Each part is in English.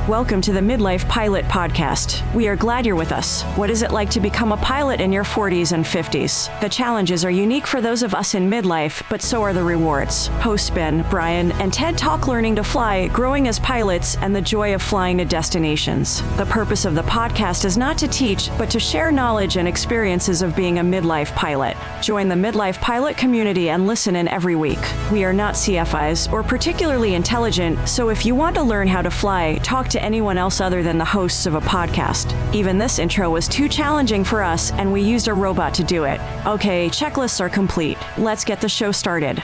Welcome to the Midlife Pilot Podcast. We are glad you're with us. What is it like to become a pilot in your 40s and 50s? The challenges are unique for those of us in midlife, but so are the rewards. Hosts Ben, Brian, and Ted talk learning to fly, growing as pilots, and the joy of flying to destinations. The purpose of the podcast is not to teach, but to share knowledge and experiences of being a midlife pilot. Join the Midlife Pilot community and listen in every week. We are not CFIs or particularly intelligent, so if you want to learn how to fly, talk to anyone else other than the hosts of a podcast. Even this intro was too challenging for us, and we used a robot to do it. Okay, checklists are complete. Let's get the show started.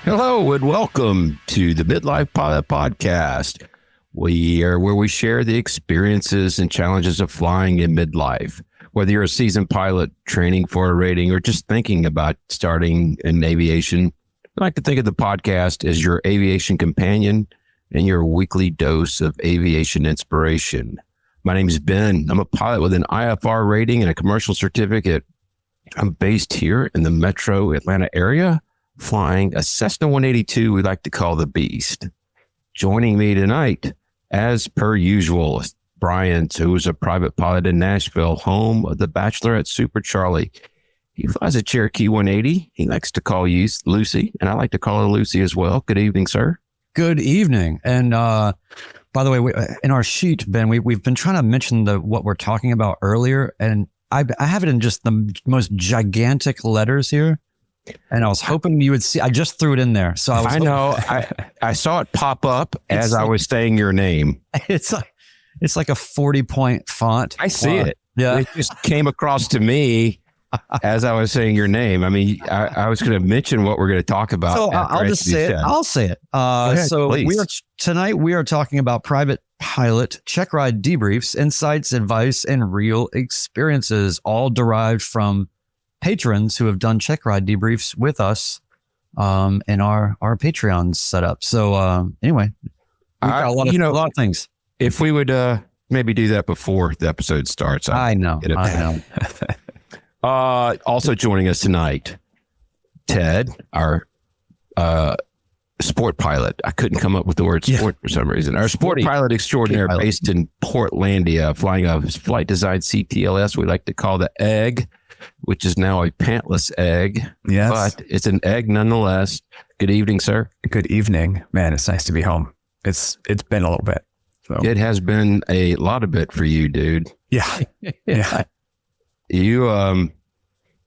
Hello and welcome to the Midlife Pilot Podcast. We are where we share the experiences and challenges of flying in midlife. Whether you're a seasoned pilot training for a rating or just thinking about starting in aviation, I like to think of the podcast as your aviation companion and your weekly dose of aviation inspiration. My name is Ben. I'm a pilot with an IFR rating and a commercial certificate. I'm based here in the metro Atlanta area, flying a Cessna 182 we like to call the Beast. Joining me tonight, as per usual, is Brian, who is a private pilot in Nashville, home of the Bachelorette Super Charlie. He flies a Cherokee 180. He likes to call you Lucy, and I like to call her Lucy as well. Good evening, sir. Good evening. And by the way, in our sheet, Ben, we've been trying to mention what we're talking about earlier, and I have it in just the most gigantic letters here. And I was hoping you would see. I just threw it in there, so I know. I saw it pop up as I was saying your name. It's like a 40-point font. I see it. Yeah, it just came across to me as I was saying your name. I mean, I was going to mention what we're going to talk about. So I'll just say it. I'll say it. So tonight we are talking about private pilot Checkride debriefs, insights, advice, and real experiences, all derived from patrons who have done Checkride debriefs with us in our Patreon setup. So anyway, we've got a lot of things. If we would maybe do that before the episode starts. I know. Also joining us tonight, Ted, our sport pilot. I couldn't come up with the word sport for some reason. Our sport pilot extraordinaire based in Portlandia, flying a flight design CTLS we like to call the Egg, which is now a pantless egg. Yes. But it's an egg nonetheless. Good evening, sir. Good evening. Man, it's nice to be home. It's been a little bit. So. It has been a lot of bit for you, dude. Yeah. Yeah. You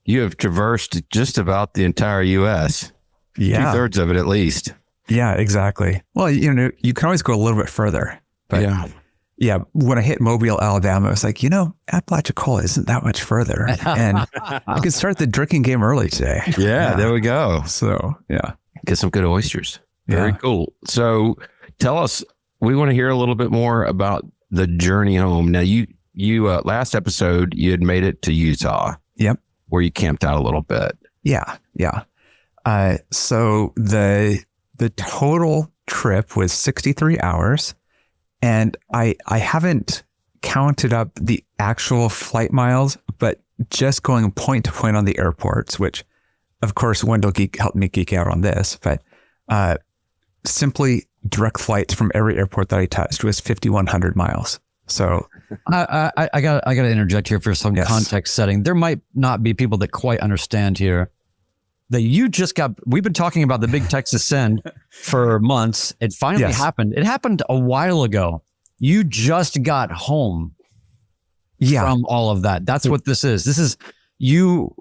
have traversed just about the entire U.S. Yeah. 2/3 of it at least. Yeah, exactly. Well, you can always go a little bit further. But yeah, when I hit Mobile, Alabama, I was like, Apalachicola isn't that much further. And I could start the drinking game early today. Yeah, there we go. So, yeah. Get some good oysters. Very cool. So tell us, we want to hear a little bit more about the journey home. Now, you last episode, you had made it to Utah. Yep. Where you camped out a little bit. Yeah. Yeah. So the total trip was 63 hours. And I haven't counted up the actual flight miles, but just going point to point on the airports, which of course Wendell helped me geek out on this, but simply direct flights from every airport that I touched was 5,100 miles. So I got to interject here for some context setting. There might not be people that quite understand here that we've been talking about the big Texas send for months. It finally happened. It happened a while ago. You just got home from all of that. That's what this is. This is you.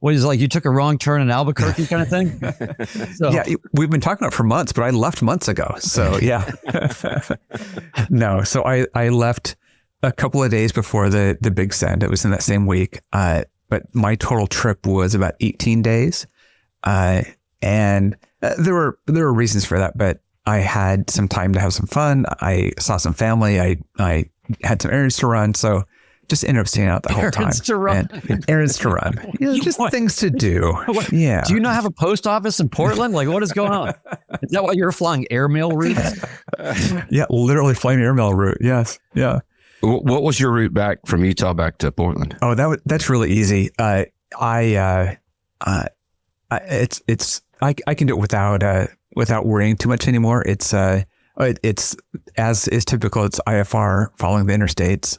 What is it, like you took a wrong turn in Albuquerque kind of thing? So. Yeah, we've been talking about it for months, but I left months ago. So yeah. No, so I left a couple of days before the big send. It was in that same week. But my total trip was about 18 days. And there were reasons for that, but I had some time to have some fun. I saw some family. I had some errands to run. So just ended up staying out the whole time. Errands to run. Just things to do. Yeah. Do you not have a post office in Portland? Like, what is going on? Is that why you're flying airmail routes? Yeah, literally flying airmail route. Yes. Yeah. What was your route back from Utah back to Portland? Oh, that's really easy. I can do it without worrying too much anymore. It's It's as is typical. It's IFR following the interstates.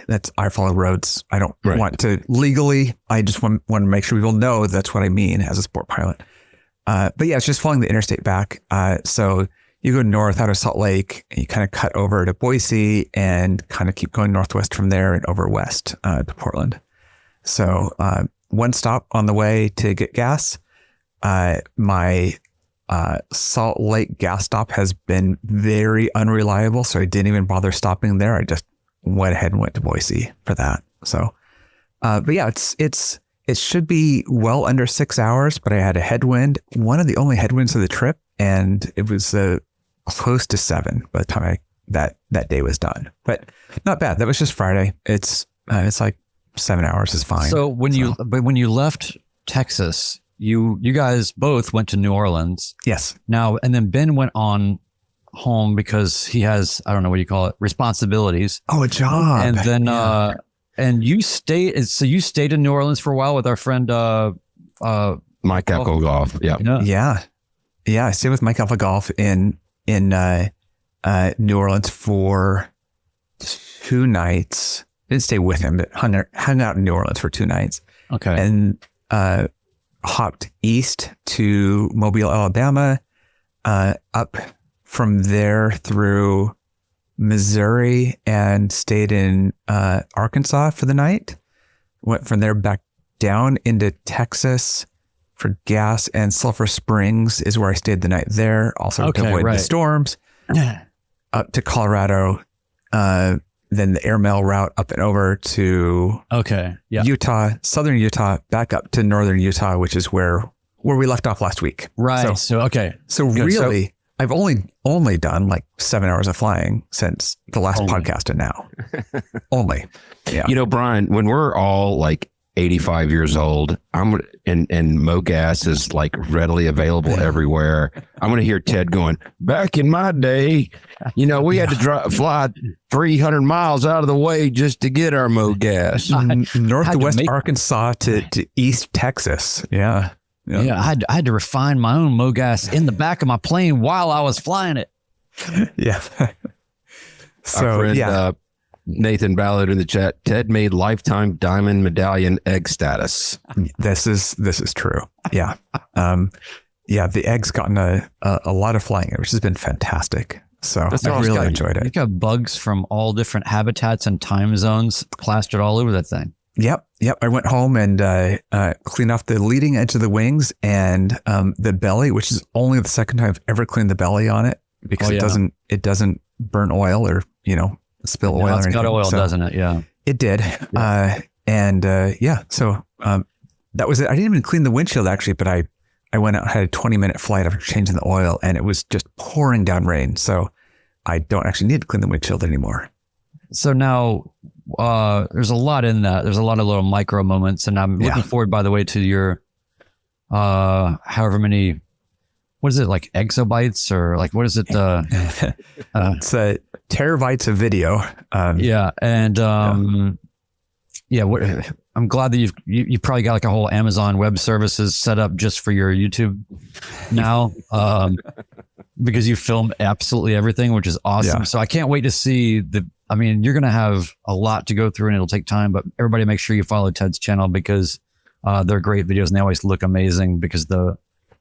That's I follow roads. I don't want to legally. I just want to make sure people know that's what I mean as a sport pilot. But yeah, it's just following the interstate back. So you go north out of Salt Lake and you kind of cut over to Boise and kind of keep going northwest from there and over west to Portland. So one stop on the way to get gas. My Salt Lake gas stop has been very unreliable, so I didn't even bother stopping there. I just went ahead and went to Boise for that. So, but yeah, it should be well under 6 hours, but I had a headwind, one of the only headwinds of the trip, and it was close to 7 by the time that day was done. But not bad. That was just Friday. It's like 7 hours is fine. So when you left Texas, you guys both went to New Orleans. Yes. Now, and then Ben went on home because he has, I don't know what you call it, responsibilities. Oh, a job. And then, and you stayed, so you stayed in New Orleans for a while with our friend, Mike Alco Golf. Yeah. Yeah. I stayed with Mike Alpha Golf in New Orleans for 2 nights. Didn't stay with him, but hung out in New Orleans for 2 nights. Okay. And, hopped east to Mobile, Alabama, up from there through Missouri and stayed in Arkansas for the night. Went from there back down into Texas for gas, and Sulphur Springs is where I stayed the night there. Also to avoid the storms. Up to Colorado, then the airmail route up and over to Utah, southern Utah, back up to northern Utah, which is where we left off last week. Right. So Good. really, I've only done like 7 hours of flying since the last podcast and now. Only. Yeah. You know, Brian, when we're all like 85 years old, and MoGas is like readily available everywhere, I'm going to hear Ted going, back in my day, you know, we had to fly 300 miles out of the way just to get our MoGas. Northwest Arkansas to East Texas. Yeah. Yeah. I had to refine my own MoGas in the back of my plane while I was flying it. Yeah. So, our friend, Nathan Ballard in the chat, Ted made lifetime diamond medallion egg status. This is true. Yeah. The egg's gotten a lot of flying, which has been fantastic. So I really enjoyed it. You got bugs from all different habitats and time zones plastered all over that thing. Yep. I went home and cleaned off the leading edge of the wings and the belly, which is only the second time I've ever cleaned the belly on it because it doesn't burn oil or, spill oil or anything. It's got oil, doesn't it? Yeah. It did. Yeah. So that was it. I didn't even clean the windshield actually, but I went out and had a 20-minute flight after changing the oil and it was just pouring down rain. So I don't actually need to clean the windshield anymore. So now there's a lot in that. There's a lot of little micro moments, and I'm looking forward, by the way, to your however many, what is it, like exabytes or like, what is it? It's terabytes of video. I'm glad that you probably got like a whole Amazon Web Services set up just for your YouTube now, because you film absolutely everything, which is awesome. Yeah. So I can't wait to see you're going to have a lot to go through and it'll take time, but everybody make sure you follow Ted's channel because they're great videos and they always look amazing because the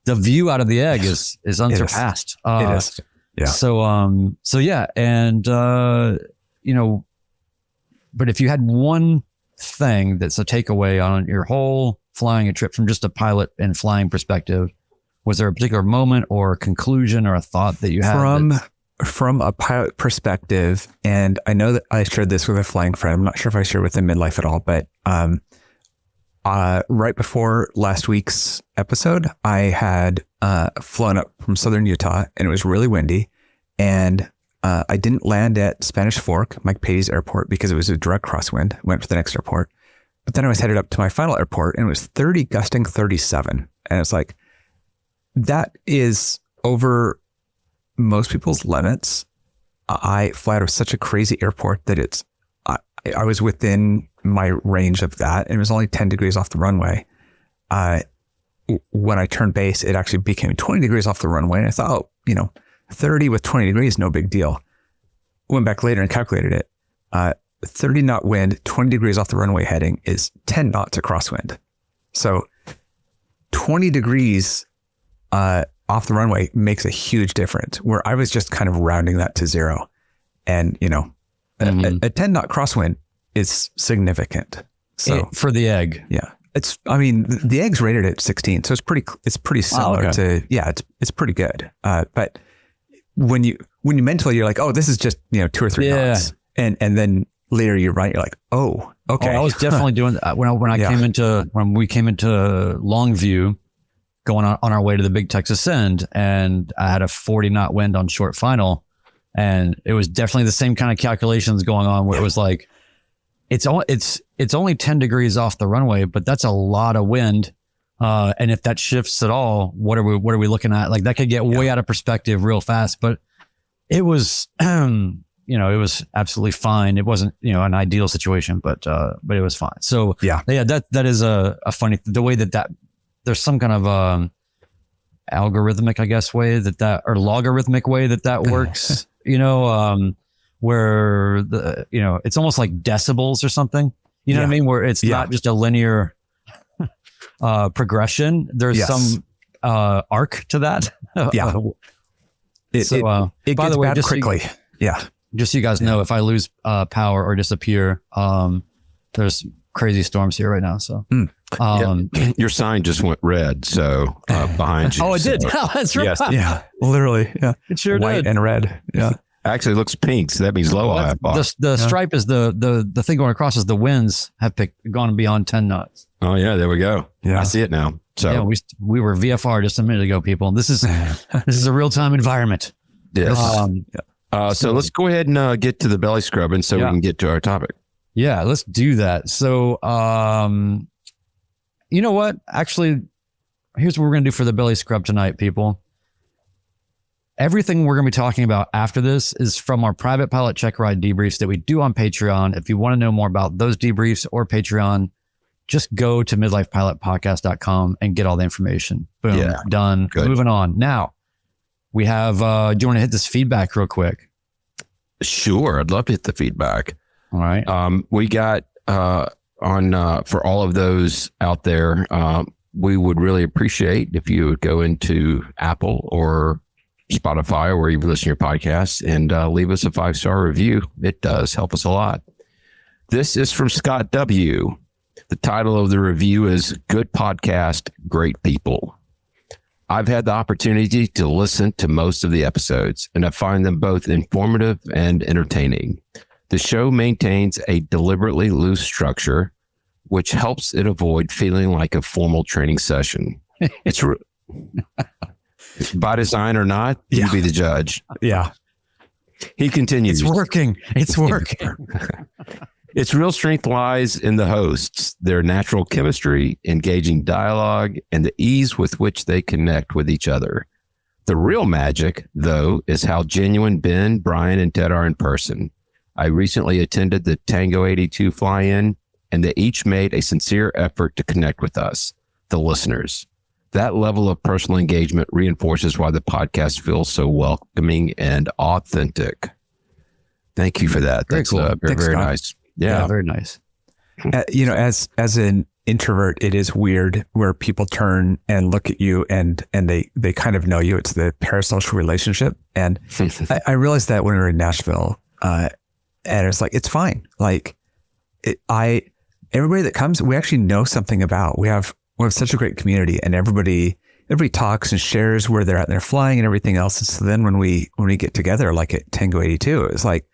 view out of the egg is unsurpassed. It is. Yeah. So yeah. And, but if you had one thing that's a takeaway on your whole flying a trip from just a pilot and flying perspective, was there a particular moment or conclusion or a thought that you had? From a pilot perspective, and I know that I shared this with a flying friend. I'm not sure if I shared with him midlife at all, but right before last week's episode, I had flown up from southern Utah and it was really windy. And I didn't land at Spanish Fork, Mike Patey's airport, because it was a direct crosswind. Went to the next airport. But then I was headed up to my final airport and it was 30 gusting 37. And it's like, that is over most people's limits. I fly out of such a crazy airport that I was within my range of that. And it was only 10 degrees off the runway. When I turned base, it actually became 20 degrees off the runway. And I thought, 30 with 20 degrees, no big deal. Went back later and calculated it. 30 knot wind, 20 degrees off the runway heading is 10 knots of crosswind. So 20 degrees off the runway makes a huge difference, where I was just kind of rounding that to zero. And, you know, a 10 knot crosswind is significant. So for the egg. Yeah. The egg's rated at 16. So it's pretty similar to, it's pretty good. But when you mentally, you're like, oh, this is just, 2 or 3 knots. And then later you're right. You're like, oh, okay. I was definitely doing that when we came into Longview, going on our way to the Big Texas Send, and I had a 40 knot wind on short final, and it was definitely the same kind of calculations going on where it was like, it's only 10 degrees off the runway, but that's a lot of wind. And if that shifts at all, what are we looking at? Like, that could get way out of perspective real fast, but it was, it was absolutely fine. It wasn't, an ideal situation, but it was fine. So that is a funny, the way that there's some kind of, algorithmic, I guess, way or logarithmic way that works, where it's almost like decibels or something, what I mean? Where it's not just a linear, progression. There's some, arc to that. It by gets the way, bad quickly. Just so you guys know, if I lose power or disappear, there's crazy storms here right now. So your sign just went red. So behind you. Oh, it did. Oh, that's right. Yes. Yeah, literally. Yeah, it sure white did. and red. Yeah, actually it looks pink. So that means low high. The stripe is the thing going across is the winds have gone beyond 10 knots. Oh yeah, there we go. Yeah, I see it now. So yeah, we were VFR just a minute ago, people. This is a real time environment. Yes. So let's go ahead and get to the belly scrubbing so we can get to our topic. Yeah, let's do that. So, you know what? Actually, here's what we're going to do for the belly scrub tonight, people. Everything we're going to be talking about after this is from our private pilot check ride debriefs that we do on Patreon. If you want to know more about those debriefs or Patreon, just go to midlifepilotpodcast.com and get all the information. Boom, done. Good. Moving on. Now, we have, do you want to hit this feedback real quick? Sure. I'd love to hit the feedback. All right. We got for all of those out there, we would really appreciate if you would go into Apple or Spotify or where you listen to your podcasts and leave us a 5-star review. It does help us a lot. This is from Scott W. The title of the review is Good Podcast, Great People. I've had the opportunity to listen to most of the episodes, and I find them both informative and entertaining. The show maintains a deliberately loose structure, which helps it avoid feeling like a formal training session. It's by design or not, you be the judge. Yeah. He continues. It's working. It's working. Its real strength lies in the hosts, their natural chemistry, engaging dialogue, and the ease with which they connect with each other. The real magic, though, is how genuine Ben, Brian, and Ted are in person. I recently attended the Tango 82 fly-in, and they each made a sincere effort to connect with us, the listeners. That level of personal engagement reinforces why the podcast feels so welcoming and authentic. Thank you for that. Very That's cool. Very, very nice. Yeah, very nice. As an introvert, it is weird where people turn and look at you and they kind of know you. It's the parasocial relationship. And I realized that when we were in Nashville, and it's like, it's fine. Like everybody that comes, we actually know something about. We have such a great community, and everybody talks and shares where they're at and they're flying and everything else. And so then when we get together, like at Tango 82, it's like,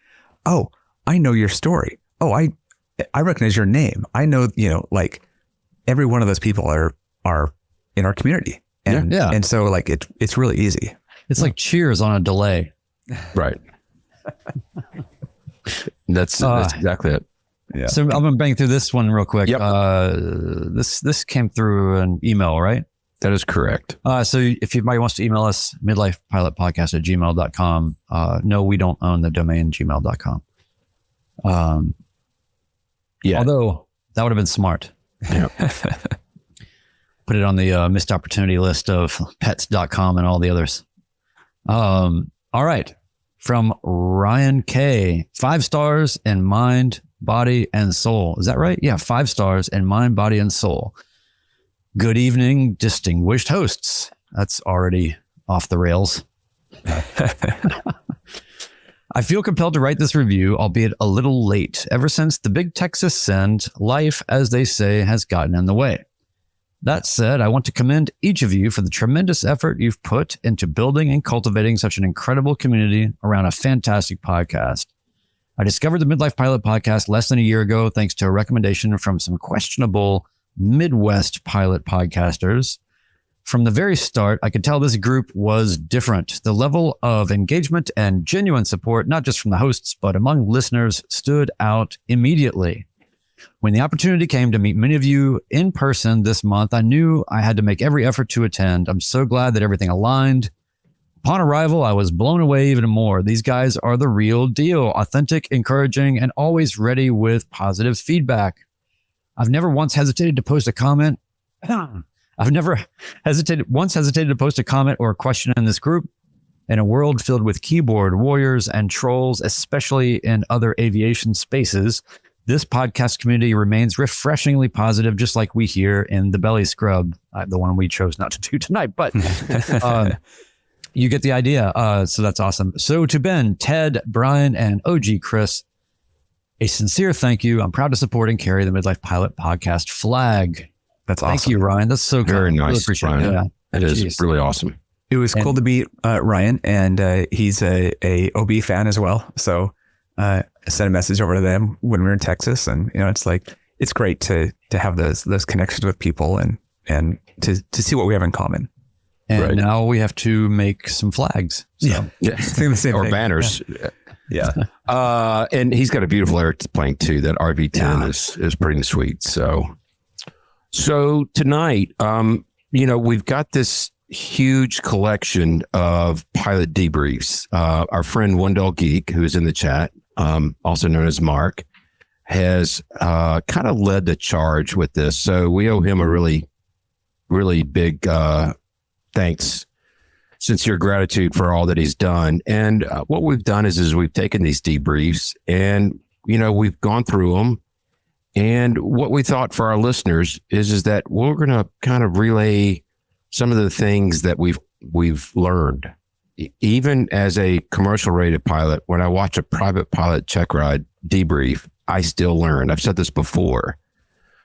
oh, I know your story. Oh, I recognize your name. I know, like every one of those people are in our community. And, and so like, it's really easy. It's like Cheers on a delay. Right. That's exactly it. Yeah. So I'm going to bang through this one real quick. Yep. This came through an email, right? That is correct. So if anybody wants to email us, midlifepilotpodcast@gmail.com. No, we don't own the domain gmail.com. Although that would have been smart. Yeah. Put it on the missed opportunity list of pets.com and all the others. All right. From Ryan K. 5 stars in mind, body, and soul. Is that right? Yeah, 5 stars in mind, body, and soul. Good evening, distinguished hosts. That's already off the rails. I feel compelled to write this review, albeit a little late. Ever since the big Texas send, life, as they say, has gotten in the way. That said, I want to commend each of you for the tremendous effort you've put into building and cultivating such an incredible community around a fantastic podcast. I discovered the Midlife Pilot podcast less than a year ago, thanks to a recommendation from some questionable Midwest pilot podcasters. From the very start, I could tell this group was different. The level of engagement and genuine support, not just from the hosts, but among listeners, stood out immediately. When the opportunity came to meet many of you in person this month, I knew I had to make every effort to attend. I'm so glad that everything aligned. Upon arrival, I was blown away even more. These guys are the real deal, authentic, encouraging, and always ready with positive feedback. I've never once hesitated to post a comment. hesitated to post a comment or a question in this group. In a world filled with keyboard warriors and trolls, especially in other aviation spaces, this podcast community remains refreshingly positive, just like we here in the Belly Scrub, the one we chose not to do tonight, but you get the idea. So that's awesome. So to Ben, Ted, Brian, and OG Chris, a sincere thank you. I'm proud to support and carry the Midlife Pilot podcast flag. That's awesome. Thank you, Ryan. That's so good. Very nice, really appreciate Ryan. it. Yeah. It is really awesome. It was cool to meet Ryan, and he's a OB fan as well. So I sent a message over to them when we were in Texas, and it's great to have those connections with people and to see what we have in common. And now we have to make some flags. So. Yeah. The same or thing. banners. Yeah. And he's got a beautiful airplane too. That RV10 is pretty sweet. So tonight, we've got this huge collection of pilot debriefs. Our friend Wendell Geek, who's in the chat, also known as Mark, has kind of led the charge with this. So we owe him a really, really big thanks, sincere gratitude for all that he's done. And what we've done is we've taken these debriefs and, we've gone through them. And what we thought for our listeners is that we're going to kind of relay some of the things that we've learned. Even as a commercial rated pilot, when I watch a private pilot check ride debrief, I still learn. I've said this before.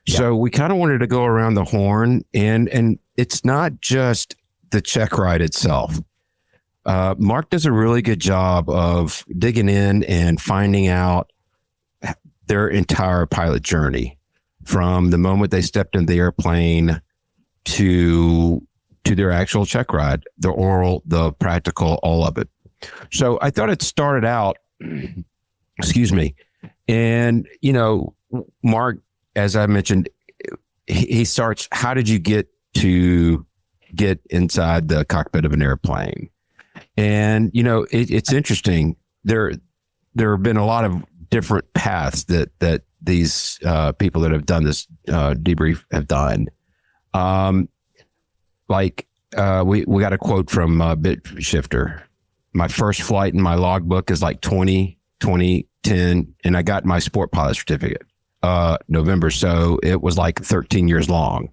Yeah. So we kind of wanted to go around the horn, and it's not just the check ride itself. Mark does a really good job of digging in and finding out their entire pilot journey, from the moment they stepped in the airplane to their actual check ride, the oral, the practical, all of it. So I thought it started out, excuse me. And, Mark, as I mentioned, he starts, how did you get inside the cockpit of an airplane? And, it's interesting. There have been a lot of different paths that these people that have done this debrief have done. We got a quote from BitShifter. My first flight in my logbook is like 2010, and I got my sport pilot certificate November. So it was like 13 years long.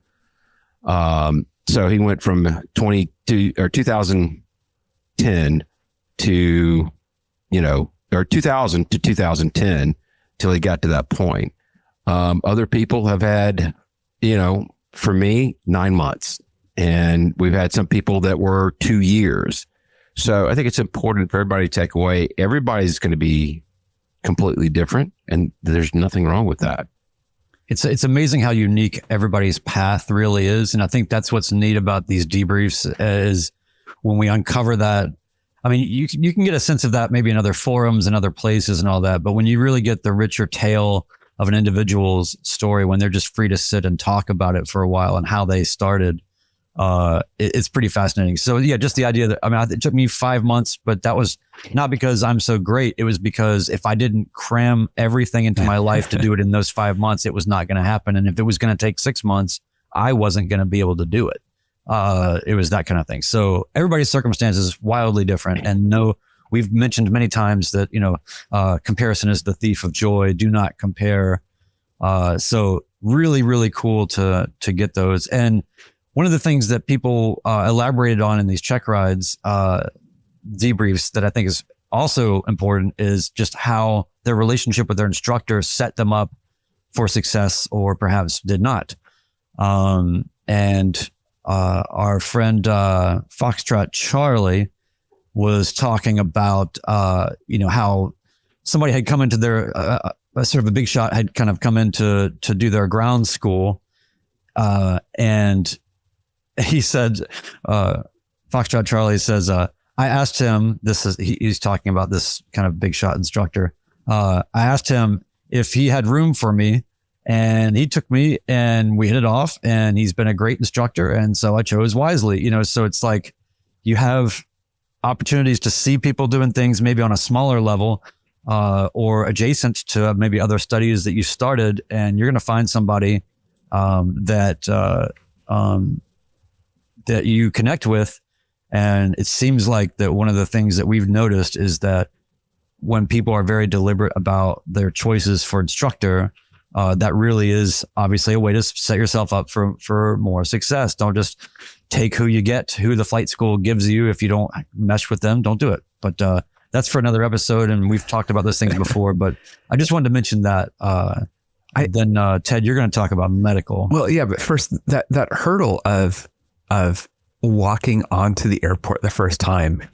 So he went from 2010 to, or 2000 to 2010 till he got to that point. Other people have had, for me, 9 months. And we've had some people that were 2 years. So I think it's important for everybody to take away. Everybody's going to be completely different, and there's nothing wrong with that. It's amazing how unique everybody's path really is. And I think that's what's neat about these debriefs is when we uncover that. I mean, you can get a sense of that maybe in other forums and other places and all that. But when you really get the richer tale of an individual's story, when they're just free to sit and talk about it for a while and how they started, it's pretty fascinating. So yeah, just the idea that, it took me 5 months, but that was not because I'm so great. It was because if I didn't cram everything into my life to do it in those 5 months, it was not going to happen. And if it was going to take 6 months, I wasn't going to be able to do it. It was that kind of thing. So everybody's circumstances is wildly different, and we've mentioned many times that, comparison is the thief of joy. Do not compare. So really, really cool to get those. And one of the things that people elaborated on in these Checkrides debriefs that I think is also important is just how their relationship with their instructor set them up for success or perhaps did not. And our friend Foxtrot Charlie was talking about, how somebody had come into their, sort of a big shot had kind of come in to do their ground school. And he said, Foxtrot Charlie says, I asked him, he's talking about this kind of big shot instructor. I asked him if he had room for me, and he took me and we hit it off, and he's been a great instructor. And so I chose wisely, so it's like you have opportunities to see people doing things maybe on a smaller level, or adjacent to maybe other studies that you started, and you're going to find somebody, that you connect with. And it seems like that one of the things that we've noticed is that when people are very deliberate about their choices for instructor, that really is obviously a way to set yourself up for more success. Don't just take who you get, who the flight school gives you. If you don't mesh with them, don't do it. But that's for another episode, and we've talked about those things before. But I just wanted to mention that. Then Ted, you're going to talk about medical. Well, yeah, but first that hurdle of walking onto the airport the first time,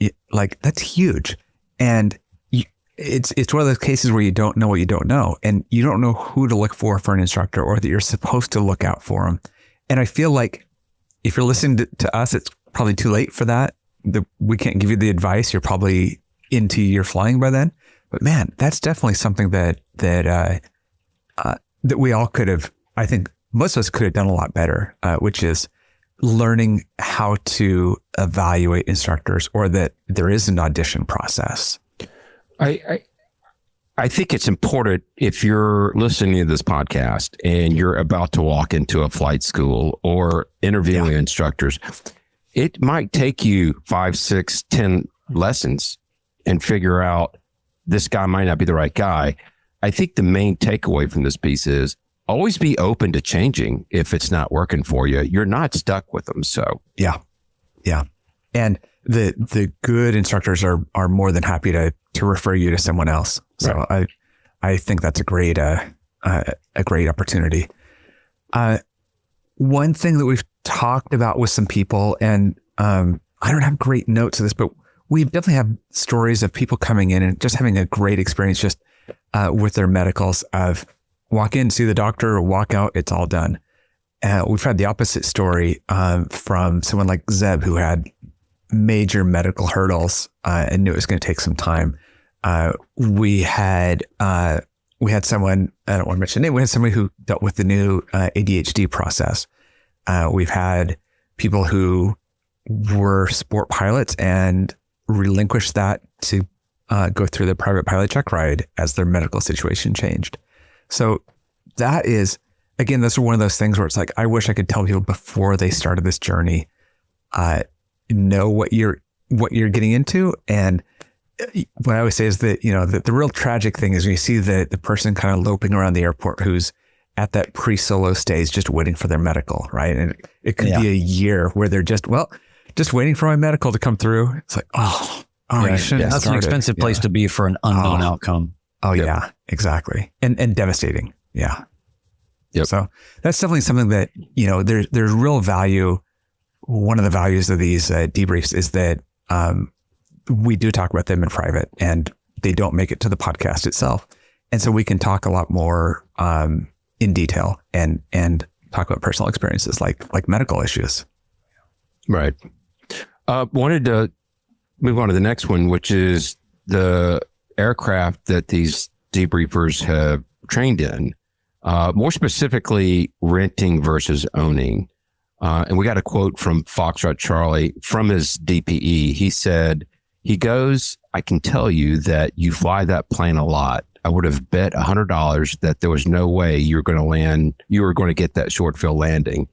that's huge. And it's one of those cases where you don't know what you don't know, and you don't know who to look for an instructor, or that you're supposed to look out for them. And I feel like if you're listening to us, it's probably too late for that. We can't give you the advice. You're probably into your flying by then. But man, that's definitely something that we all could have, I think most of us could have done a lot better, which is learning how to evaluate instructors, or that there is an audition process. I think it's important, if you're listening to this podcast and you're about to walk into a flight school or interviewing instructors, it might take you 5, 6, 10 lessons and figure out this guy might not be the right guy. I think the main takeaway from this piece is always be open to changing. If it's not working for you, you're not stuck with them. So yeah. And the good instructors are more than happy to refer you to someone else. So right. I think that's a great opportunity. One thing that we've talked about with some people, and I don't have great notes of this, but we definitely have stories of people coming in and just having a great experience just with their medicals, of walk in, see the doctor, or walk out, it's all done. We've had the opposite story from someone like Zeb, who had major medical hurdles and knew it was going to take some time. We had someone, I don't want to mention name, we had somebody who dealt with the new ADHD process. We've had people who were sport pilots and relinquished that to go through the private pilot check ride as their medical situation changed. So that is, again, this is one of those things where it's like, I wish I could tell people before they started this journey, know what you're getting into. And what I always say is that, the real tragic thing is when you see the person kind of loping around the airport who's at that pre-solo stage, just waiting for their medical, right? And it could be a year where they're just waiting for my medical to come through. It's like, you shouldn't have That's started. an expensive place to be for an unknown outcome. Oh yeah, exactly. And devastating. Yeah. Yep. So that's definitely something that, there's real value. One of the values of these debriefs is that we do talk about them in private, and they don't make it to the podcast itself. And so we can talk a lot more in detail and talk about personal experiences like medical issues. Right. Wanted to move on to the next one, which is the aircraft that these debriefers have trained in, more specifically renting versus owning. And we got a quote from Foxtrot Charlie from his DPE. He said, I can tell you that you fly that plane a lot. I would have bet $100 that there was no way you were going to get that short field landing.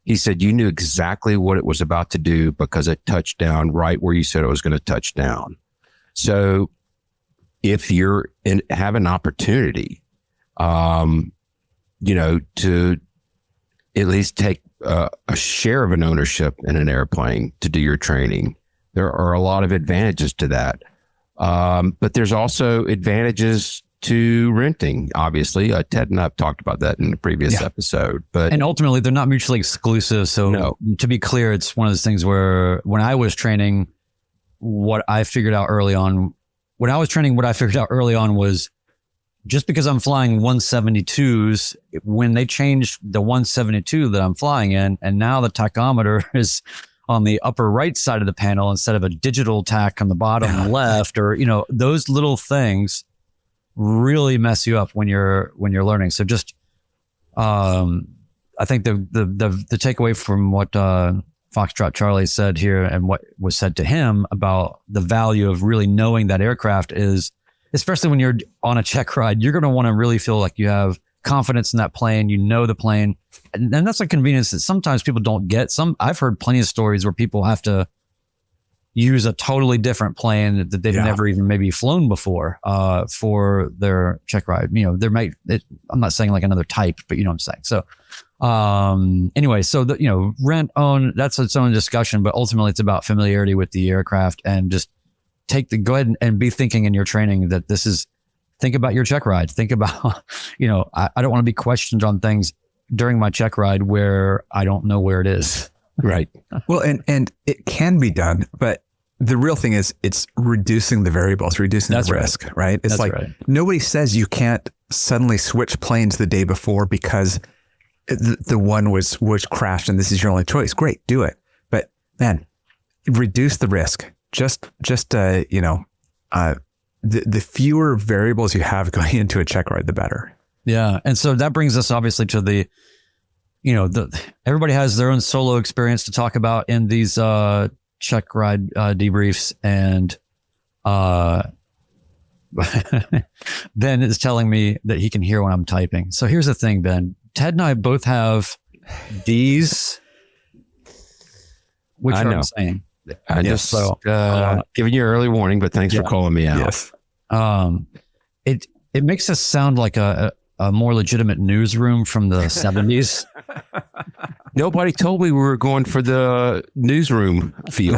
He said, you knew exactly what it was about to do because it touched down right where you said it was going to touch down. So if you're have an opportunity, to at least take a share of an ownership in an airplane to do your training, there are a lot of advantages to that. But there's also advantages to renting, obviously. Ted and I have talked about that in the previous episode. And ultimately, they're not mutually exclusive. So to be clear, it's one of those things where when I was training, what I figured out early on was just because I'm flying 172s, when they changed the 172 that I'm flying in, and now the tachometer is on the upper right side of the panel instead of a digital tach on the bottom left, or, those little things really mess you up when you're learning. So just, I think the takeaway from what Foxtrot Charlie said here and what was said to him about the value of really knowing that aircraft is, especially when you're on a check ride, you're going to want to really feel like you have confidence in that plane, the plane. And that's a convenience that sometimes people don't get. I've heard plenty of stories where people have to use a totally different plane that they've never even maybe flown before, for their check ride. I'm not saying like another type, but you know what I'm saying? So, anyway, so rent, own, that's its own discussion, but ultimately it's about familiarity with the aircraft, and just go ahead and be thinking in your training that think about your check ride. Think about, I don't want to be questioned on things during my check ride where I don't know where it is. Right. Well, and it can be done, but the real thing is it's reducing the variables, reducing the risk, right? It's nobody says you can't suddenly switch planes the day before because the one was crashed and this is your only choice. Great, do it. But man, reduce the risk. The fewer variables you have going into a check ride, the better. Yeah. And so that brings us obviously to everybody has their own solo experience to talk about in these check ride debriefs. And Ben is telling me that he can hear when I'm typing. So here's the thing, Ben. Ted and I both have D's, which I'm saying. I just giving you an early warning, but thanks for calling me out. Yes. It makes us sound like a more legitimate newsroom from the 70s. Nobody told me we were going for the newsroom feel.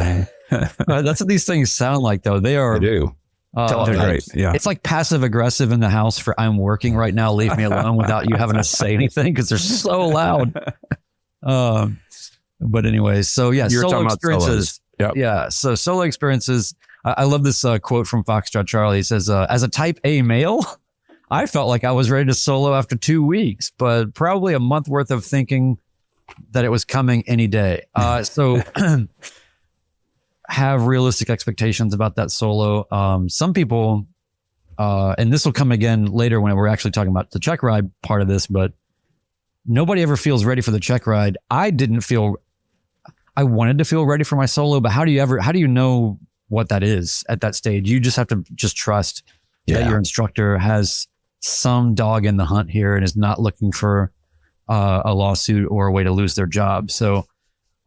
That's what these things sound like, though. They are. They do. They're great. Yeah. It's like passive aggressive in the house for I'm working right now. Leave me alone without you having to say anything because they're so loud. But anyway, so yeah, solo experiences. Yep. Yeah. So solo experiences. I love this quote from Foxtrot Charlie. He says, as a type A male, I felt like I was ready to solo after 2 weeks, but probably a month worth of thinking that it was coming any day. So have realistic expectations about that solo. Some people, and this will come again later when we're actually talking about the check ride part of this, but nobody ever feels ready for the check ride. I wanted to feel ready for my solo, but how do you know what that is at that stage? You just have to trust that your instructor has some dog in the hunt here and is not looking for a lawsuit or a way to lose their job. So,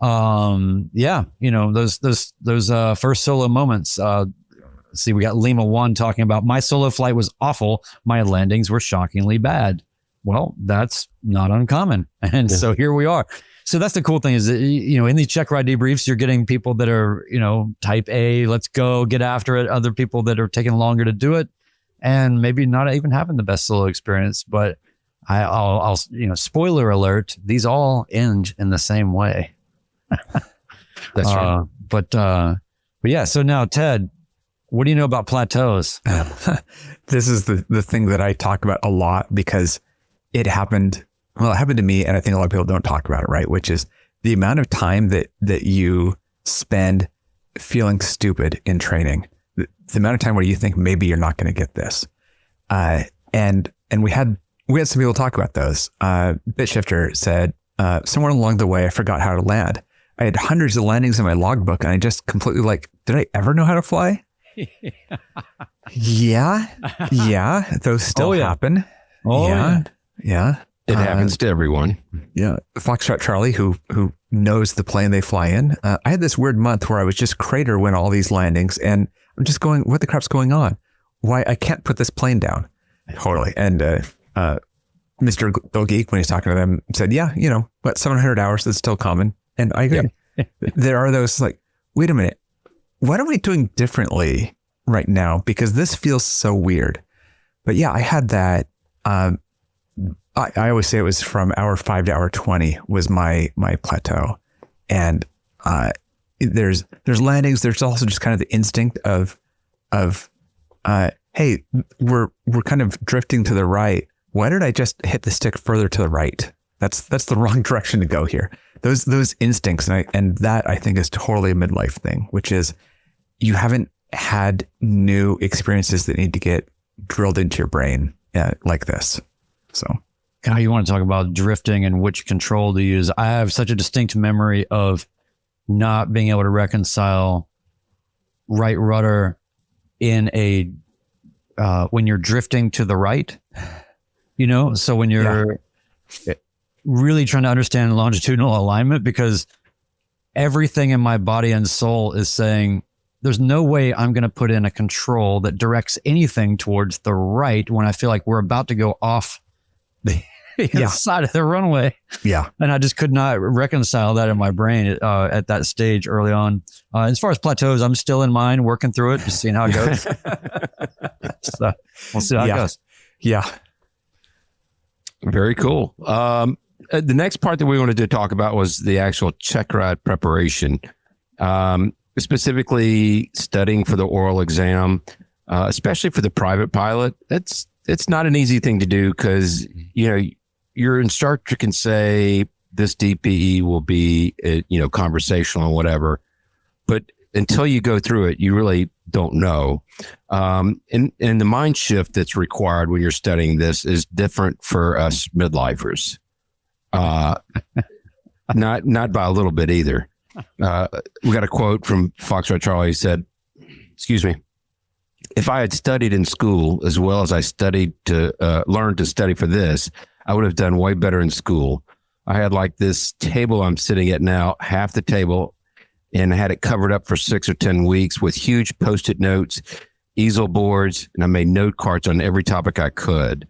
those first solo moments. See, we got Lima 1 talking about my solo flight was awful. My landings were shockingly bad. Well, that's not uncommon. And so here we are. So that's the cool thing is that, in these check ride debriefs, you're getting people that are, type A, let's go get after it. Other people that are taking longer to do it and maybe not even having the best solo experience. But I'll spoiler alert, these all end in the same way. That's right. But yeah. So now, Ted, what do you know about plateaus? This is the thing that I talk about a lot because it happened to me, and I think a lot of people don't talk about it, right? Which is the amount of time that you spend feeling stupid in training, the amount of time where you think maybe you're not going to get this. And we had some people talk about those. BitShifter said, somewhere along the way, I forgot how to land. I had hundreds of landings in my logbook, and I just completely did I ever know how to fly? Yeah. Those still happen. Yeah. It happens to everyone. Yeah. Foxtrot Charlie, who knows the plane they fly in. I had this weird month where I was just crater win all these landings, and I'm just going, what the crap's going on? Why I can't put this plane down. Totally. And Mr. Bill Geek, when he's talking to them, said, yeah, 700 hours is still common. And I agree. There are those like, wait a minute, what am I doing differently right now? Because this feels so weird. But yeah, I had that. I always say it was from hour 5 to hour 20 was my plateau. And there's landings. There's also just kind of the instinct of hey, we're kind of drifting to the right. Why did I just hit the stick further to the right? That's the wrong direction to go here. Those instincts, and that I think is totally a midlife thing, which is you haven't had new experiences that need to get drilled into your brain like this. So, God, you want to talk about drifting and which control to use? I have such a distinct memory of not being able to reconcile right rudder in when you're drifting to the right, so when you're really trying to understand longitudinal alignment, because everything in my body and soul is saying, there's no way I'm going to put in a control that directs anything towards the right when I feel like we're about to go off the side of the runway. Yeah. And I just could not reconcile that in my brain at that stage early on. As far as plateaus, I'm still in mine, working through it, just seeing how it goes. So we'll see how it goes. Yeah. Very cool. The next part that we wanted to talk about was the actual check ride preparation, specifically studying for the oral exam, especially for the private pilot. It's not an easy thing to do because, your instructor can say this DPE will be, conversational or whatever, but until you go through it, you really don't know. And the mind shift that's required when you're studying this is different for us midlifers. Not by a little bit either. We got a quote from Foxtrot Charlie. He said, excuse me, if I had studied in school as well as I studied to learn to study for this, I would have done way better in school. I had like this table I'm sitting at now, half the table, and I had it covered up for 6 or 10 weeks with huge Post-it notes, easel boards, and I made note cards on every topic I could.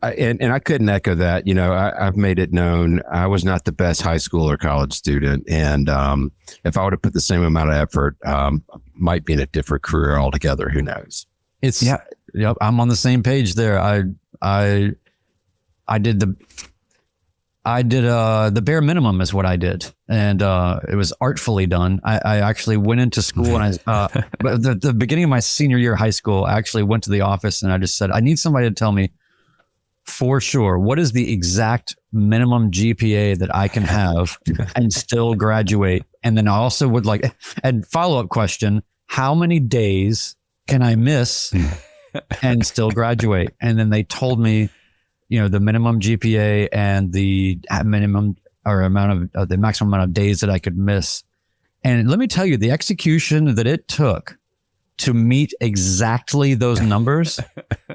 And I couldn't echo that. I've made it known I was not the best high school or college student. And if I would have put the same amount of effort, might be in a different career altogether. Who knows? Yep. I'm on the same page there. I did the bare minimum is what I did. And it was artfully done. I actually went into school and but the beginning of my senior year of high school, I actually went to the office and I just said, I need somebody to tell me for sure, what is the exact minimum GPA that I can have and still graduate? And then I also would and follow-up question, how many days can I miss and still graduate? And then they told me, the minimum GPA and the minimum or amount of the maximum amount of days that I could miss. And let me tell you, the execution that it took to meet exactly those numbers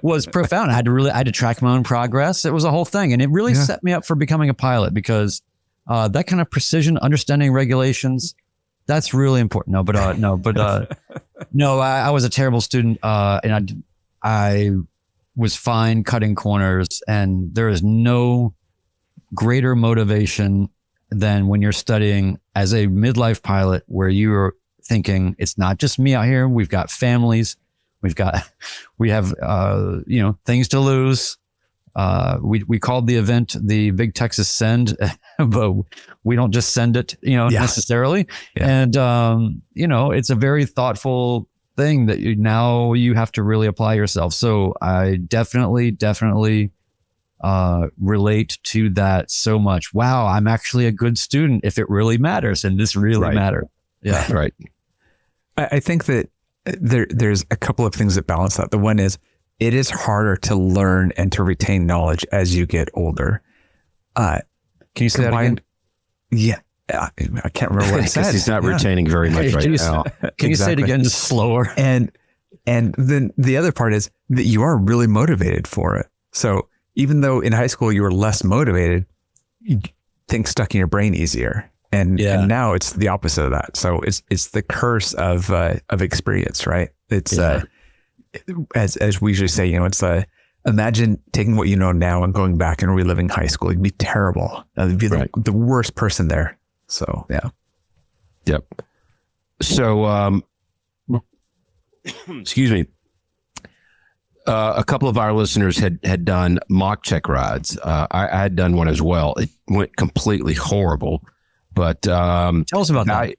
was profound. I had to track my own progress. It was a whole thing. And it really set me up for becoming a pilot because that kind of precision, understanding regulations, that's really important. I was a terrible student and I was fine cutting corners, and there is no greater motivation than when you're studying as a midlife pilot where you're thinking it's not just me out here. We've got families. We have things to lose. We called the event the Big Texas Send, but we don't just send it, necessarily. Yeah. And, it's a very thoughtful thing that you have to really apply yourself. So I definitely relate to that so much. Wow, I'm actually a good student if it really matters, and this really matters. Yeah, right. I think that there's a couple of things that balance that. The one is it is harder to learn and to retain knowledge as you get older. Can you say that again? Yeah. I can't remember what I said. He's not retaining very much right now. Can you say it again slower? And then the other part is that you are really motivated for it. So even though in high school you were less motivated, things stuck in your brain easier. And now it's the opposite of that. So it's the curse of experience, right? It's as we usually say, it's imagine taking what you know now and going back and reliving high school. It'd be terrible. It'd be the worst person there. So yeah. Yep. So excuse me. A couple of our listeners had done mock check rides. I had done one as well. It went completely horrible, but tell us about that.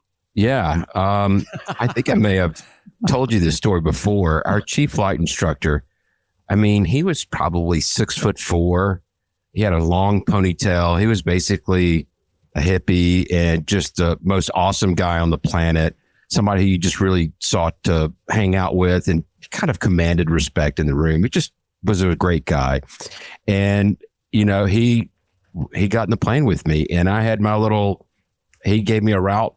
I think I may have told you this story before. Our chief flight instructor, he was probably 6'4". He had a long ponytail. He was basically a hippie and just the most awesome guy on the planet. Somebody who you just really sought to hang out with and kind of commanded respect in the room. He just was a great guy. And, he got in the plane with me and I had he gave me a route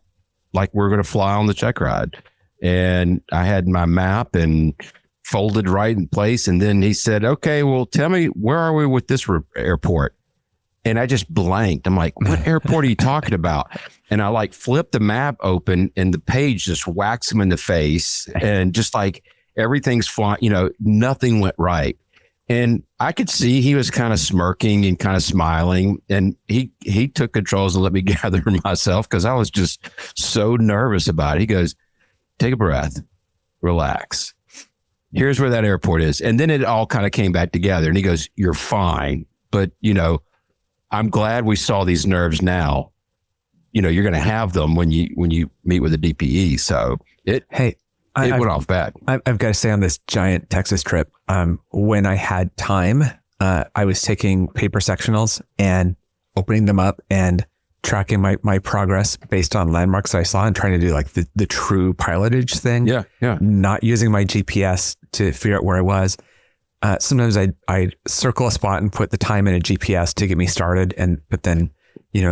like we're going to fly on the check ride. And I had my map and folded right in place. And then he said, okay, well, tell me, where are we with this airport? And I just blanked. I'm like, what airport are you talking about? And I flipped the map open and the page just whacks him in the face and just everything's flying, nothing went right. And I could see he was kind of smirking and kind of smiling. And he took controls and let me gather myself because I was just so nervous about it. He goes, take a breath, relax. Here's where that airport is. And then it all kind of came back together. And he goes, you're fine. But, I'm glad we saw these nerves now. You're going to have them when you meet with a DPE. So it went off bad. I've got to say on this giant Texas trip, when I had time, I was taking paper sectionals and opening them up and tracking my progress based on landmarks I saw and trying to do the true pilotage thing. Yeah. Not using my GPS to figure out where I was. Sometimes I'd circle a spot and put the time in a GPS to get me started. But then,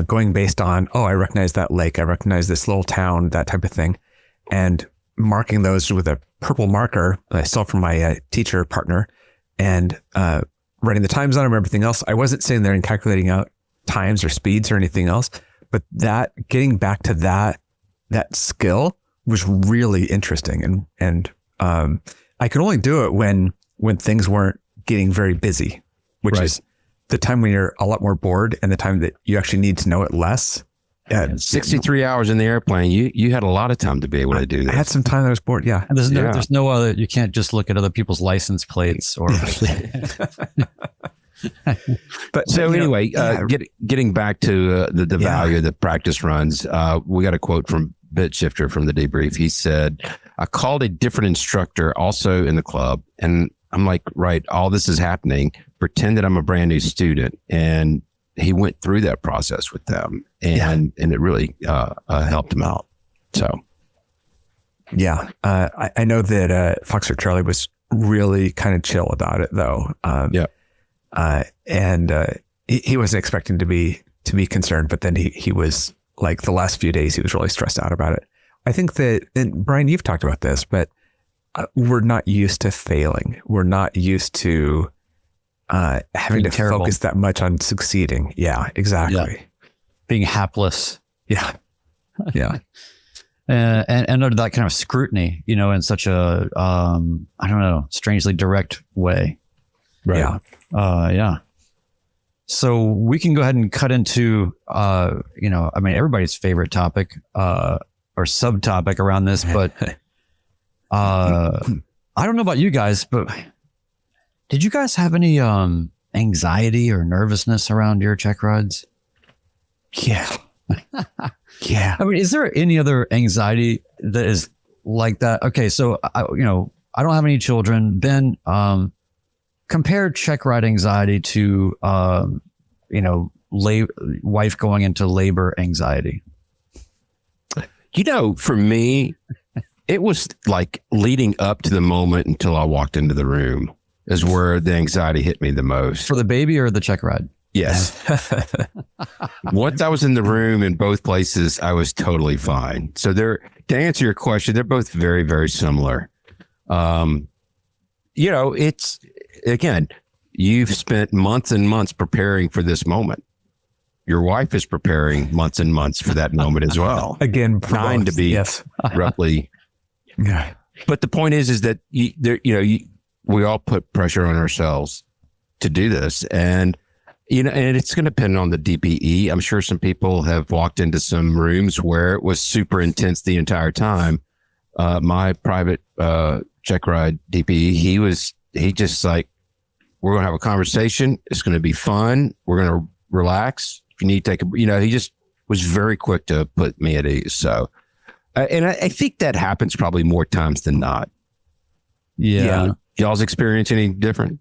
going based on, I recognize that lake. I recognize this little town, that type of thing. And marking those with a purple marker that I stole from my teacher partner and writing the times on them and everything else. I wasn't sitting there and calculating out times or speeds or anything else, but getting back to that skill was really interesting. And I could only do it when things weren't getting very busy, which is the time when you're a lot more bored and the time that you actually need to know it less. 63 hours in the airplane. You had a lot of time to be able to do this. I had some time that I was bored. Yeah. And there's no other, you can't just look at other people's license plates or. But so anyway, getting back to the value of the practice runs, we got a quote from BitShifter from the debrief. He said, I called a different instructor also in the club. And I'm like, right, all this is happening. Pretend that I'm a brand new student. And he went through that process with them and it really helped him out. So. Yeah. I know that Foxtrot Charlie was really kind of chill about it though. He wasn't expecting to be concerned, but then he was the last few days, he was really stressed out about it. I think that, and Brian, you've talked about this, but we're not used to failing. We're not used to having to focus that much on succeeding. Yeah, exactly. Yeah. Being hapless. Yeah. Yeah. And under that kind of scrutiny, in such a, strangely direct way. Right. Yeah. So we can go ahead and cut into, everybody's favorite topic, or subtopic around this, but, I don't know about you guys, but did you guys have any, anxiety or nervousness around your check rides? Yeah. Yeah. Is there any other anxiety that is like that? Okay. So, I don't have any children. Ben, compare check ride anxiety to, wife going into labor anxiety. For me, it was leading up to the moment until I walked into the room is where the anxiety hit me the most. For the baby or the check ride? Yes. Once I was in the room in both places, I was totally fine. So to answer your question, they're both very, very similar. It's, again, you've spent months and months preparing for this moment. your wife is preparing months and months for that moment as well. Again, trying to be roughly. Yeah. But the point is that we all put pressure on ourselves to do this, and and it's going to depend on the DPE. I'm sure some people have walked into some rooms where it was super intense the entire time. My private Checkride DPE, he just like, we're going to have a conversation. It's going to be fun. We're going to relax. If you need to take he just was very quick to put me at ease. So, and I think that happens probably more times than not. Yeah. Y'all's experience any different?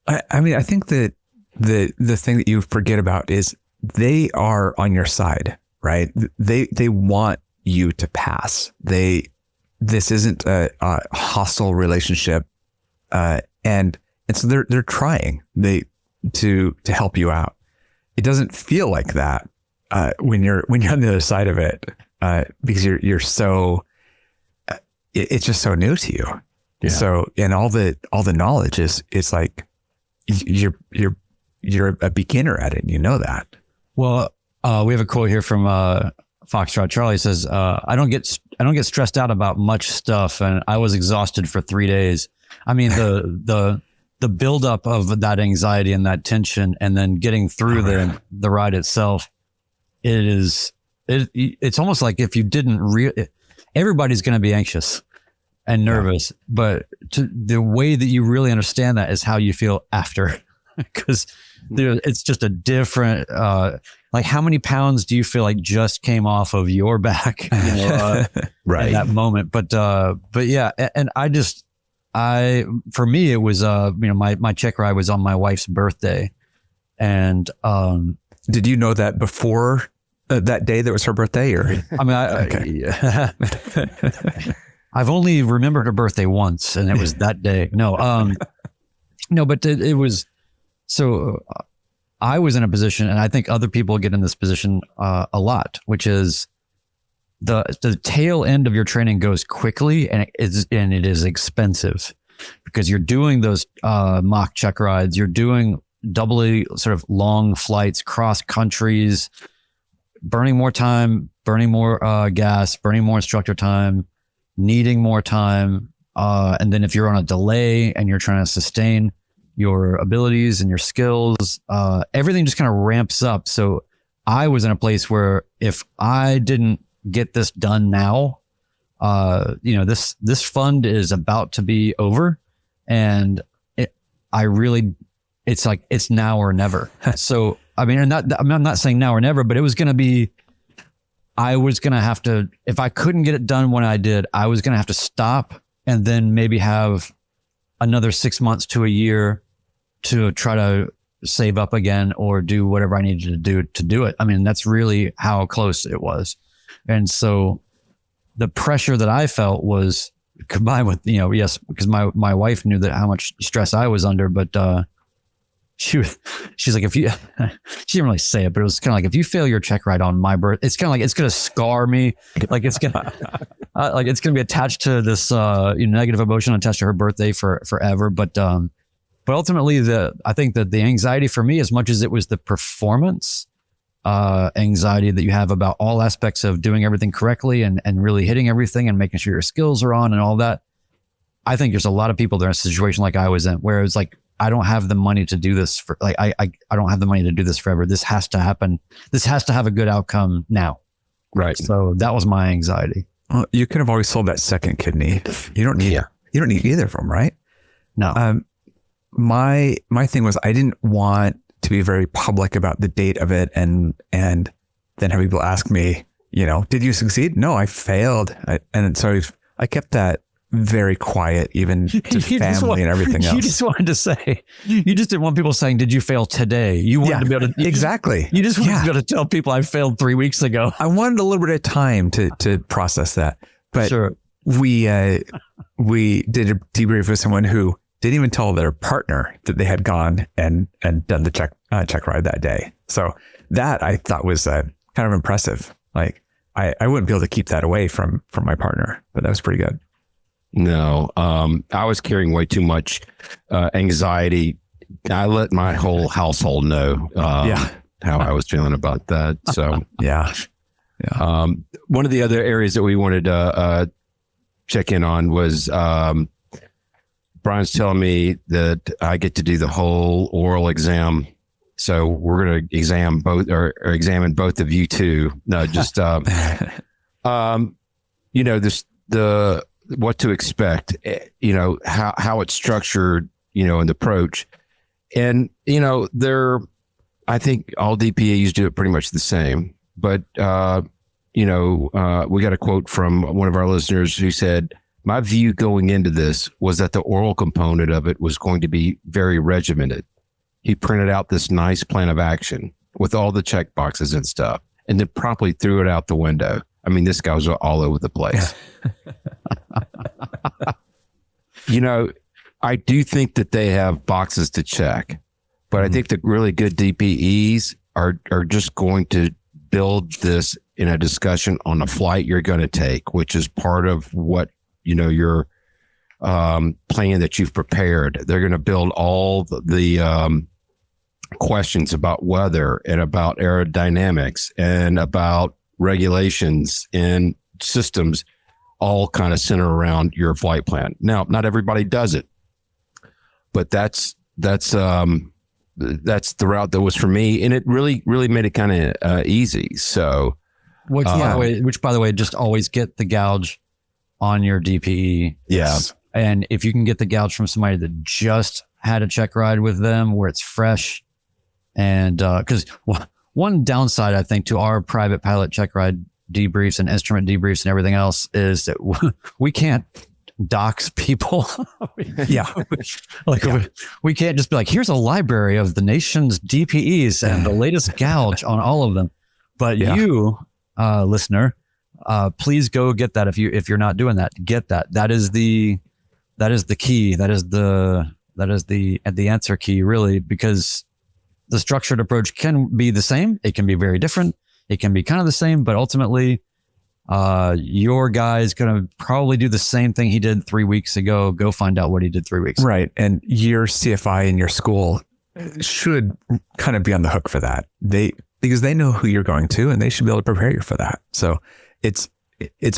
I mean, I think that the thing that you forget about is they are on your side, right? They want you to pass. This isn't a hostile relationship, and so they're trying to help you out. It doesn't feel like that when you're on the other side of it, because you're so it's just so new to you. Yeah. So, and all the knowledge it's like you're a beginner at it, and you know that. Well, we have a quote here from Foxtrot Charlie. Says, I don't get stressed out about much stuff, and I was exhausted for 3 days. I mean, the buildup of that anxiety and that tension, and then getting through the ride itself, it's almost like if you didn't everybody's going to be anxious and nervous, but the way that you really understand that is how you feel after, because it's just a different, like how many pounds do you feel like just came off of your back, right in that moment? But yeah. And for me, it was, my check ride was on my wife's birthday. And, did you know that before that day that was her birthday, or? I mean, I've only remembered her birthday once, and it was that day. No, but it was, so I was in a position, and I think other people get in this position a lot, which is the tail end of your training goes quickly, and it is expensive, because you're doing those mock check rides, you're doing doubly sort of long flights, cross countries, burning more time, burning more gas, burning more instructor time, needing more time. And then if you're on a delay and you're trying to sustain your abilities and your skills, everything just kind of ramps up. So I was in a place where if I didn't get this done now, this fund is about to be over, and it's like, it's now or never. So, I mean, I'm not saying now or never, but it was going to be, I was going to have to, if I couldn't get it done when I did, I was going to have to stop and then maybe have another 6 months to a year to try to save up again or do whatever I needed to do it. I mean, that's really how close it was. And so the pressure that I felt was combined with, yes, because my wife knew that how much stress I was under, but, she's like, she didn't really say it, but it was kind of like, if you fail your check ride on my birth, it's kind of like, it's going to scar me. Like it's going to be attached to this, negative emotion attached to her birthday forever. But ultimately I think that the anxiety for me, as much as it was the performance, anxiety that you have about all aspects of doing everything correctly and really hitting everything and making sure your skills are on and all that. I think there's a lot of people that are in a situation like I was in, where it's like, I don't have the money to do this I don't have the money to do this forever. This has to happen. This has to have a good outcome now. Right. So that was my anxiety. Well, you could have always sold that second kidney. You don't need either of them, right? No. My thing was, I didn't want to be very public about the date of it and then have people ask me, did you succeed? No, I failed. And so I kept that very quiet, even to family and everything else. You just wanted to say, you just didn't want people saying, did you fail today? You wanted to be able to, exactly. You just wanted to be able to tell people I failed 3 weeks ago. I wanted a little bit of time to process that. But sure. We did a debrief with someone who didn't even tell their partner that they had gone and done the check ride that day. So that I thought was kind of impressive. Like I wouldn't be able to keep that away from my partner, but that was pretty good. No, I was carrying way too much anxiety. I let my whole household know. how I was feeling about that. So Yeah. one of the other areas that we wanted to check in on was Brian's telling me that I get to do the whole oral exam. So we're going to examine both of you too. No, just, what to expect, how it's structured, and the approach. And, I think all DPAs do it pretty much the same, but, we got a quote from one of our listeners who said, my view going into this was that the oral component of it was going to be very regimented. He printed out this nice plan of action with all the check boxes and stuff, and then promptly threw it out the window. I mean, this guy was all over the place. I do think that they have boxes to check, but I think the really good DPEs are just going to build this in a discussion on a flight you're going to take, which is part of what, your plan that you've prepared. They're going to build all the questions about weather and about aerodynamics and about regulations and systems, all kind of center around your flight plan. Now, not everybody does it, but that's the route that was for me, and it really made it kind of easy. So, which by the way, just always get the gouge on your DPE. Yeah, and if you can get the gouge from somebody that just had a check ride with them where it's fresh, and because one downside I think to our private pilot check ride debriefs and instrument debriefs and everything else is that we can't dox people. We can't just be like, here's a library of the nation's DPEs and the latest gouge on all of them. But you, listener, please go get that. If you're not doing that, get that. That is the key. That is the answer key, really, because the structured approach can be the same. It can be very different. It can be kind of the same, but ultimately, your guy is going to probably do the same thing he did 3 weeks ago. Go find out what he did 3 weeks ago. Right. And your CFI in your school should kind of be on the hook for that. Because they know who you're going to, and they should be able to prepare you for that. So it's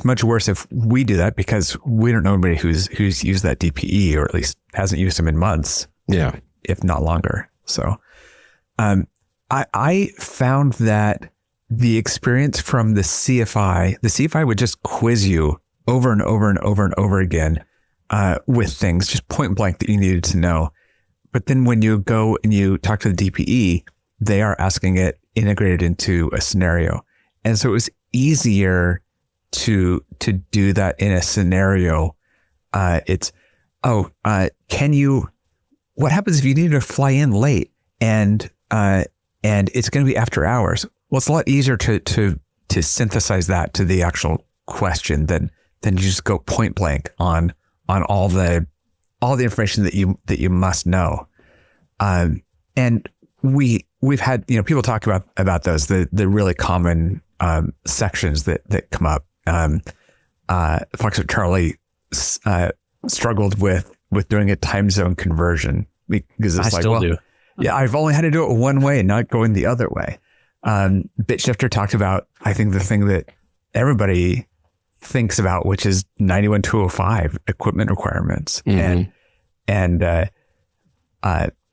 much worse if we do that because we don't know anybody who's used that DPE, or at least hasn't used them in months. Yeah. If not longer. So, I found that the experience from the CFI would just quiz you over and over and over and over again with things just point blank that you needed to know. But then when you go and you talk to the DPE, they are asking it integrated into a scenario. And so it was easier to do that in a scenario. What happens if you need to fly in late and it's going to be after hours? Well, it's a lot easier to synthesize that to the actual question than you just go point blank on all the information that you must know. And we've had, people talk about those, the really common sections that come up. Foxtrot Charlie struggled with doing a time zone conversion because it's do. Yeah, I've only had to do it one way, not going the other way. BitShifter talked about, I think, the thing that everybody thinks about, which is 91205 equipment requirements. Mm-hmm. And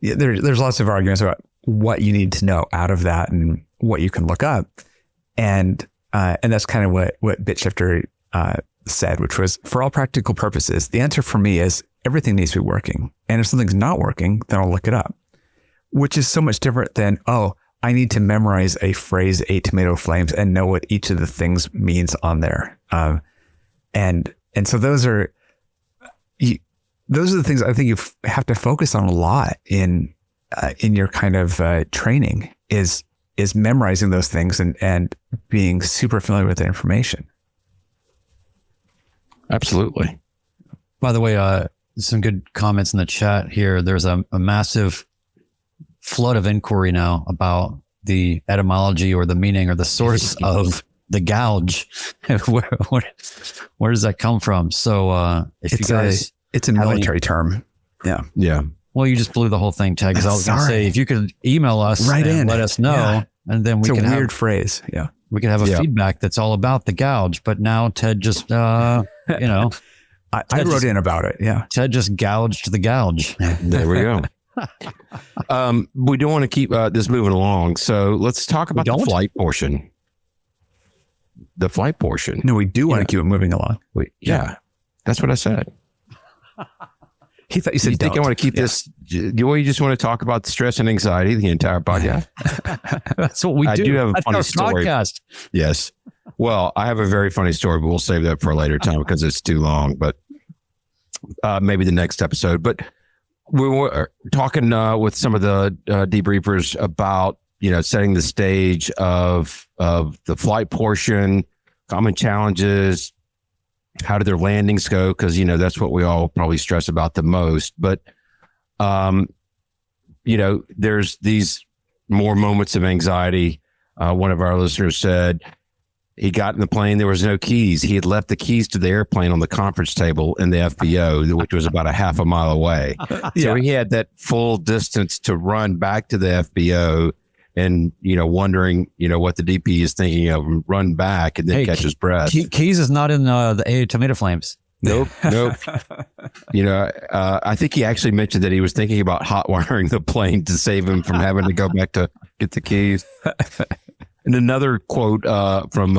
there's lots of arguments about what you need to know out of that and what you can look up. And that's kind of what BitShifter said, which was, for all practical purposes, the answer for me is everything needs to be working. And if something's not working, then I'll look it up, which is so much different than, I need to memorize a phrase, 8 tomato flames, and know what each of the things means on there. And so those are the things I think you have to focus on a lot in your kind of training is memorizing those things and being super familiar with the information. Absolutely. By the way, some good comments in the chat here. There's a massive flood of inquiry now about the etymology or the meaning or the source of the gouge. Where does that come from? So it's a military term. Yeah. Yeah. Well, you just blew the whole thing, Ted, because I was going to say, if you could email us and let us know. And then it's a weird phrase. Yeah. We could have a feedback that's all about the gouge, but now Ted just, I wrote in about it. Yeah. Ted just gouged the gouge. There we go. We don't want to keep this moving along. So let's talk about the flight portion. The flight portion. No, we do want to keep it moving along. Yeah. That's what I said. He thought you said, you think I want to keep this? You just want to talk about stress and anxiety the entire podcast? That's what we do. I do have a funny story. Podcast. Yes. Well, I have a very funny story, but we'll save that for a later time because it's too long, but maybe the next episode. But we were talking with some of the debriefers about, setting the stage of the flight portion, common challenges, how do their landings go? Because, that's what we all probably stress about the most. But, there's these more moments of anxiety. One of our listeners said he got in the plane. There was no keys. He had left the keys to the airplane on the conference table in the FBO, which was about a half a mile away. So he had that full distance to run back to the FBO and, wondering, what the DP is thinking of, run back and then catch his breath. Keys is not in the A Tomato Flames. Nope. I think he actually mentioned that he was thinking about hot wiring the plane to save him from having to go back to get the keys. And another quote from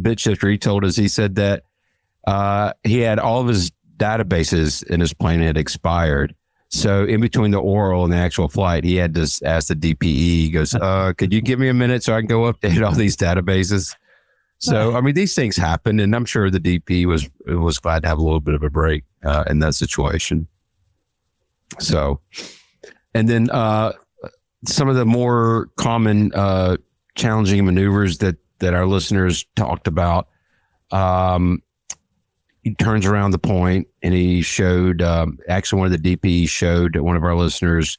BitShifter, he told us, he said that he had all of his databases in his plane had expired. So in between the oral and the actual flight, he had to ask the DPE, he goes, could you give me a minute so I can go update all these databases? So, these things happen, and I'm sure the DP was glad to have a little bit of a break in that situation. So, and then some of the more common challenging maneuvers that our listeners talked about, he turns around the point and he showed, actually one of the DPs showed one of our listeners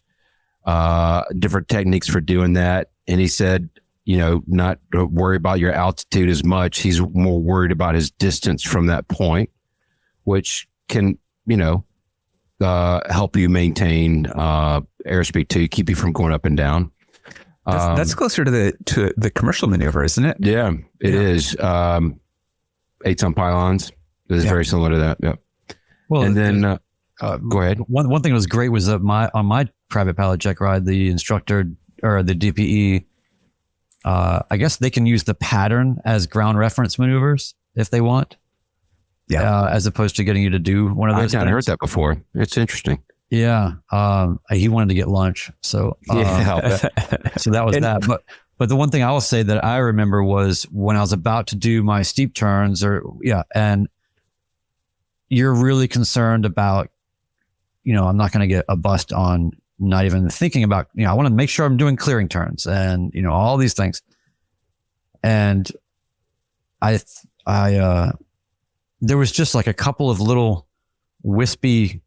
different techniques for doing that. And he said, not to worry about your altitude as much. He's more worried about his distance from that point, which can, help you maintain airspeed too, keep you from going up and down. That's closer to the commercial maneuver, isn't it? Yeah, it is. 8-ton pylons. It is very similar to that. Yeah. Well, and then go ahead. One thing that was great was that on my private pilot check ride, the instructor or the DPE, I guess they can use the pattern as ground reference maneuvers if they want. Yeah. As opposed to getting you to do one of those. I've not heard that before. It's interesting. Yeah. He wanted to get lunch. So, so that was that. But the one thing I will say that I remember was when I was about to do my steep turns and you're really concerned about, I'm not going to get a bust on not even thinking about, I want to make sure I'm doing clearing turns and, all these things. And there was just like a couple of little wispy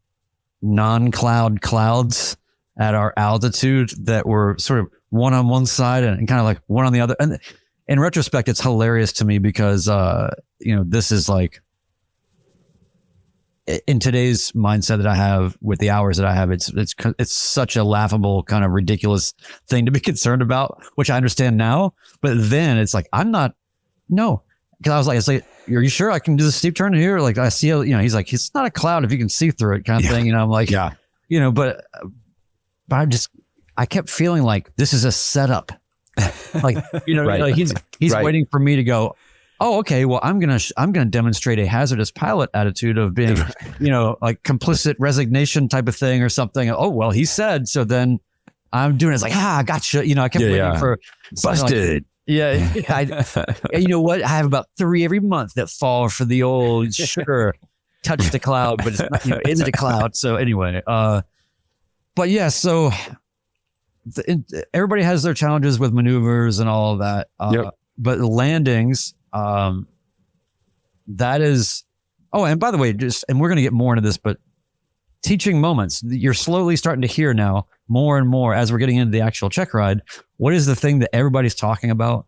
non-cloud clouds at our altitude that were sort of one on one side and kind of like one on the other. And in retrospect, it's hilarious to me because, this is like, in today's mindset that I have with the hours that I have, it's such a laughable kind of ridiculous thing to be concerned about, which I understand now. But then it's like, because I was like, are you sure I can do the steep turn here? Like I see, he's like, it's not a cloud if you can see through it kind of thing. I'm like, but I kept feeling like this is a setup. Like, right. like he's right. waiting for me to go, oh, okay. Well, I'm gonna demonstrate a hazardous pilot attitude of being, like complicit resignation type of thing or something. Oh, well, he said so. Then I'm doing it. It's like, gotcha. I kept waiting for busted. You know what? I have about 3 every month that fall for the old sugar touch the cloud, but it's not, is it a cloud? So anyway, but yeah. So everybody has their challenges with maneuvers and all of that. But landings. That is, and by the way, and we're going to get more into this, but teaching moments, you're slowly starting to hear now more and more as we're getting into the actual check ride. What is the thing that everybody's talking about?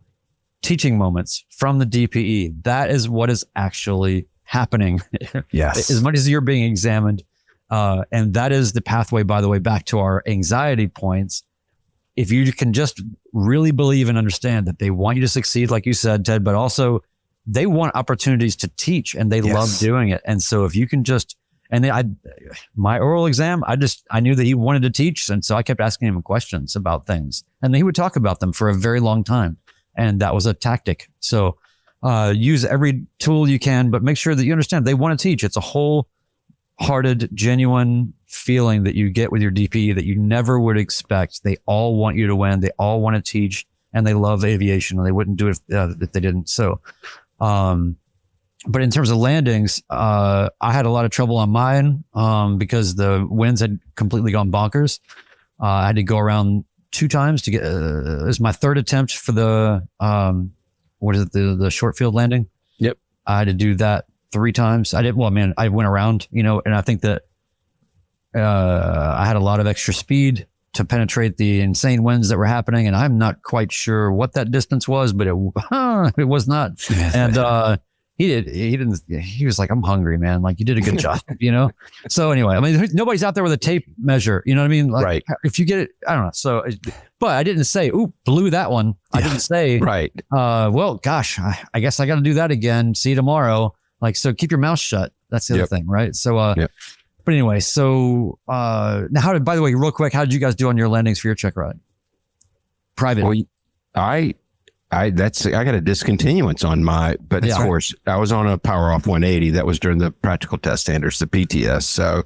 Teaching moments from the DPE. That is what is actually happening. Yes. As much as you're being examined. And that is the pathway, by the way, back to our anxiety points. if you can just really believe and understand that they want you to succeed, like you said, Ted, but also they want opportunities to teach and they love doing it. And so if you can just, my oral exam, I knew that he wanted to teach. And so I kept asking him questions about things and he would talk about them for a very long time. And that was a tactic. So use every tool you can, but make sure that you understand they want to teach. It's a wholehearted, genuine feeling that you get with your DPE that you never would expect. They all want you to win. They all want to teach and they love aviation and they wouldn't do it if they didn't. So, but in terms of landings, I had a lot of trouble on mine, because the winds had completely gone bonkers. I had to go around 2 times to get, it was my 3rd attempt for the, the short field landing. Yep. I had to do that 3 times. I went around, and I think that, I had a lot of extra speed to penetrate the insane winds that were happening. And I'm not quite sure what that distance was, but it was not. And, he was like, I'm hungry, man. Like, you did a good job, So anyway, I mean, nobody's out there with a tape measure, you know what I mean? Like, right. If you get it, I don't know. So, but I didn't say, ooh, blew that one. I didn't say, right. Well, gosh, I guess I got to do that again. See you tomorrow. Like, so keep your mouth shut. That's the other thing. Right. So, but anyway, so, now by the way, real quick, how did you guys do on your landings for your check ride? Private. Well, I got a discontinuance on but of course I was on a power off 180. That was during the practical test standards, the PTS. So,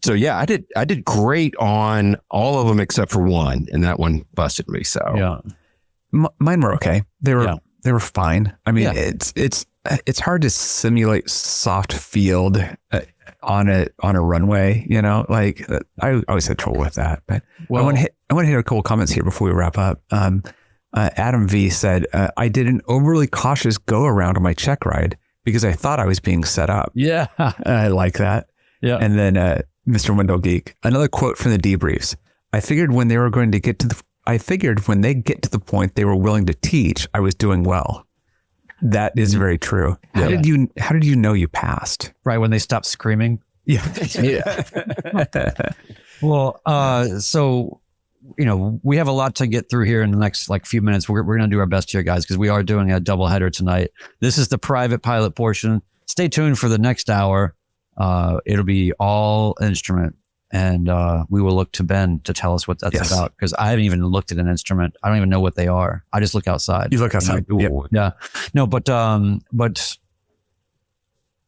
I did great on all of them except for one, and that one busted me. So mine were okay. They were fine. I mean, it's hard to simulate soft field on a runway, like I always had trouble with that, but I want to hit a couple comments here before we wrap up. Adam V said, I did an overly cautious go around on my check ride because I thought I was being set up. Yeah. I like that. Yeah. And then, Mr. Window Geek, another quote from the debriefs. I figured when they get to the point they were willing to teach, I was doing well. That is very true. How did you know you passed? Right. When they stopped screaming. Yeah. Well, so, we have a lot to get through here in the next few minutes. We're going to do our best here, guys, because we are doing a double header tonight. This is the private pilot portion. Stay tuned for the next hour. It'll be all instrument, and we will look to Ben to tell us what that's about, because I haven't even looked at an instrument. I don't even know what they are. I just look outside. You look outside. Yeah. No, but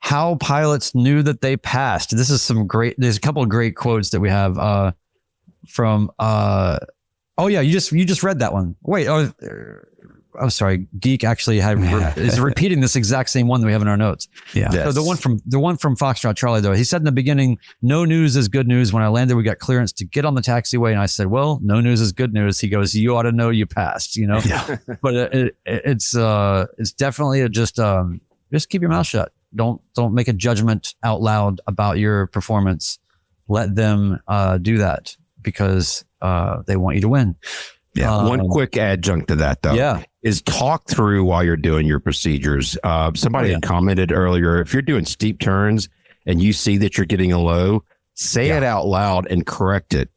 how pilots knew that they passed. There's a couple of great quotes that we have, from you just read that one. Wait, I'm sorry. Geek actually is repeating this exact same one that we have in our notes. Yeah. Yes. So the one from Foxtrot Charlie, though, he said in the beginning, no news is good news. When I landed, we got clearance to get on the taxiway, and I said, well, no news is good news. He goes, you ought to know you passed, Yeah. But it's definitely just keep your mouth shut. Don't make a judgment out loud about your performance. Let them do that, because they want you to win. Yeah. One quick adjunct to that, though, is talk through while you're doing your procedures. Somebody had commented earlier, if you're doing steep turns and you see that you're getting a low, say it out loud and correct it.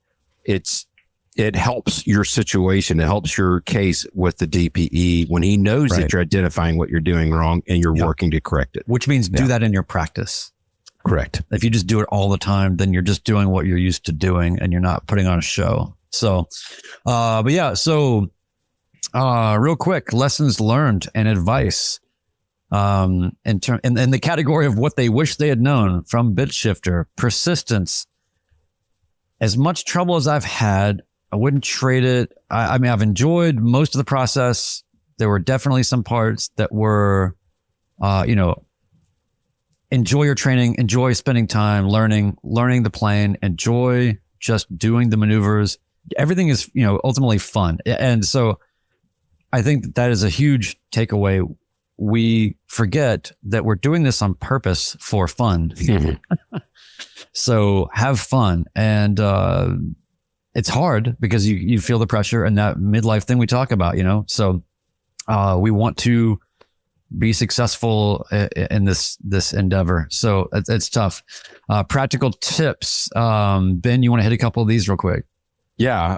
It helps your situation. It helps your case with the DPE when he knows that you're identifying what you're doing wrong and you're working to correct it. Which means do that in your practice. Correct. If you just do it all the time, then you're just doing what you're used to doing and you're not putting on a show. So, real quick, lessons learned and advice, in the category of what they wish they had known from BitShifter. Persistence. As much trouble as I've had, I wouldn't trade it. I mean, I've enjoyed most of the process. There were definitely some parts that were, enjoy your training, enjoy spending time learning the plane, enjoy just doing the maneuvers. Everything is, ultimately fun. And so I think that is a huge takeaway. We forget that we're doing this on purpose for fun. So have fun. And it's hard because you feel the pressure and that midlife thing we talk about, So we want to be successful in this endeavor. So it's tough. Practical tips. Ben, you want to hit a couple of these real quick? Yeah.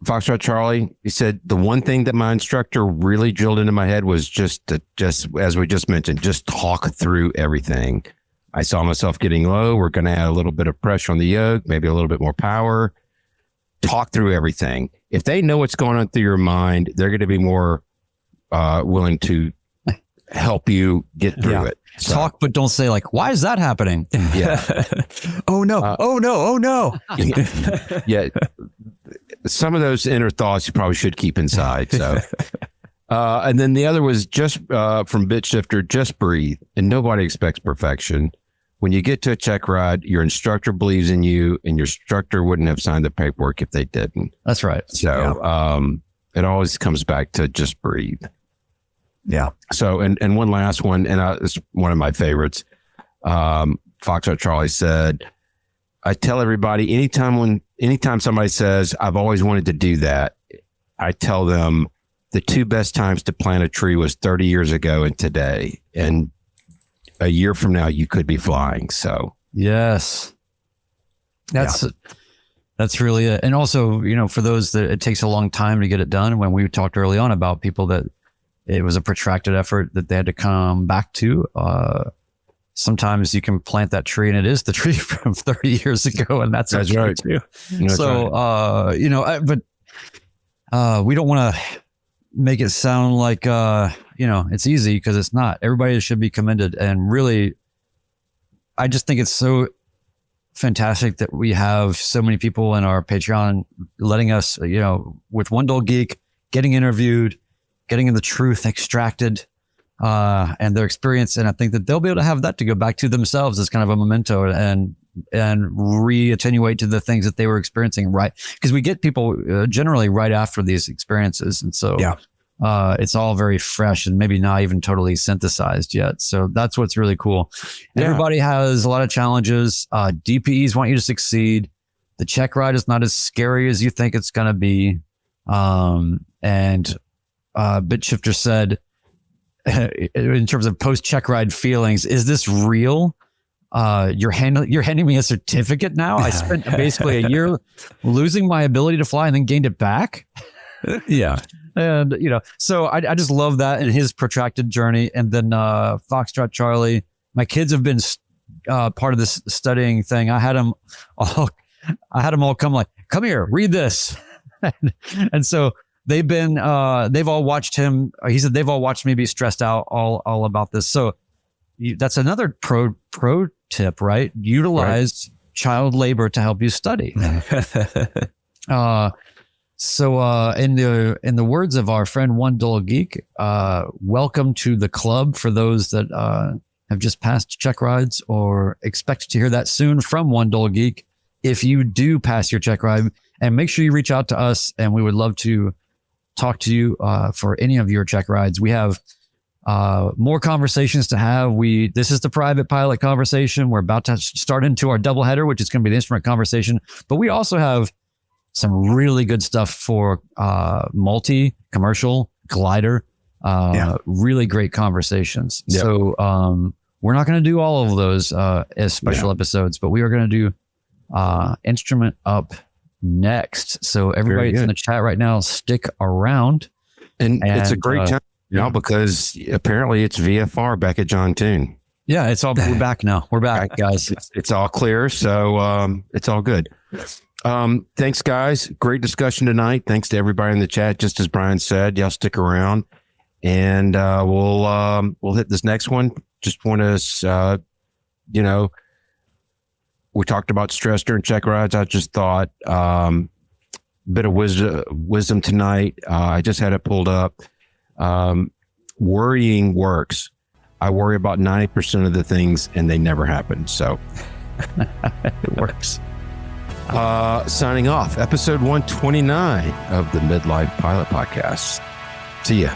Foxtrot Charlie, he said the one thing that my instructor really drilled into my head was just as we just mentioned, just talk through everything. I saw myself getting low. We're going to add a little bit of pressure on the yoke, maybe a little bit more power. Talk through everything. If they know what's going on through your mind, they're going to be more willing to help you get through it. So, talk, but don't say like, why is that happening? Yeah. Oh no. Oh no. Yeah. Some of those inner thoughts you probably should keep inside. So, and then the other was just from Bit Shifter, just breathe. And nobody expects perfection. When you get to a check ride, your instructor believes in you, and your instructor wouldn't have signed the paperwork if they didn't. That's right. So, it always comes back to just breathe. Yeah. So, and one last one, and it's one of my favorites. Foxtrot Charlie said, I tell everybody anytime somebody says, I've always wanted to do that, I tell them the two best times to plant a tree was 30 years ago and today. And a year from now, you could be flying. So, yes, that's really it. And also, for those that it takes a long time to get it done, when we talked early on about people that it was a protracted effort that they had to come back to, sometimes you can plant that tree and it is the tree from 30 years ago. And that's right too. So, right. But we don't want to make it sound like, it's easy, because it's not. Everybody should be commended. And really, I just think it's so fantastic that we have so many people in our Patreon letting us, with One Dull Geek, getting interviewed, getting the truth extracted, and their experience. And I think that they'll be able to have that to go back to themselves as kind of a memento and re-attenuate to the things that they were experiencing, right? Because we get people generally right after these experiences. And so it's all very fresh and maybe not even totally synthesized yet. So that's what's really cool. Yeah. Everybody has a lot of challenges. DPEs want you to succeed. The check ride is not as scary as you think it's going to be. And BitShifter said, in terms of post check ride feelings, is this real? You're handing me a certificate now. I spent basically a year losing my ability to fly and then gained it back. Yeah. And, so I just love that in his protracted journey. And then Foxtrot Charlie, my kids have been part of this studying thing. I had them all come here, read this. And so they've all watched him. He said they've all watched me be stressed out all about this. So that's another pro tip, right? Utilize child labor to help you study. So in the words of our friend One Dull Geek, welcome to the club for those that have just passed check rides or expect to hear that soon from One Dull Geek. If you do pass your check ride, and make sure you reach out to us, and we would love to talk to you for any of your check rides. We have more conversations to have. This is the private pilot conversation. We're about to start into our doubleheader, which is going to be the instrument conversation. But we also have some really good stuff for multi, commercial, glider, really great conversations. Yep. So we're not going to do all of those as special episodes, but we are going to do instrument up next. So everybody that's in the chat right now, stick around. And it's a great time, because apparently it's VFR back at John Toon. Yeah, we're back now. We're back, guys. It's all clear. So it's all good. Thanks, guys. Great discussion tonight. Thanks to everybody in the chat. Just as Brian said, y'all stick around, and we'll hit this next one. Just want to, we talked about stress during check rides. I just thought bit of wisdom tonight. I just had it pulled up. Worrying works. I worry about 90% of the things, and they never happen. So it works. Signing off, episode 129 of the Midlife Pilot Podcast. See ya.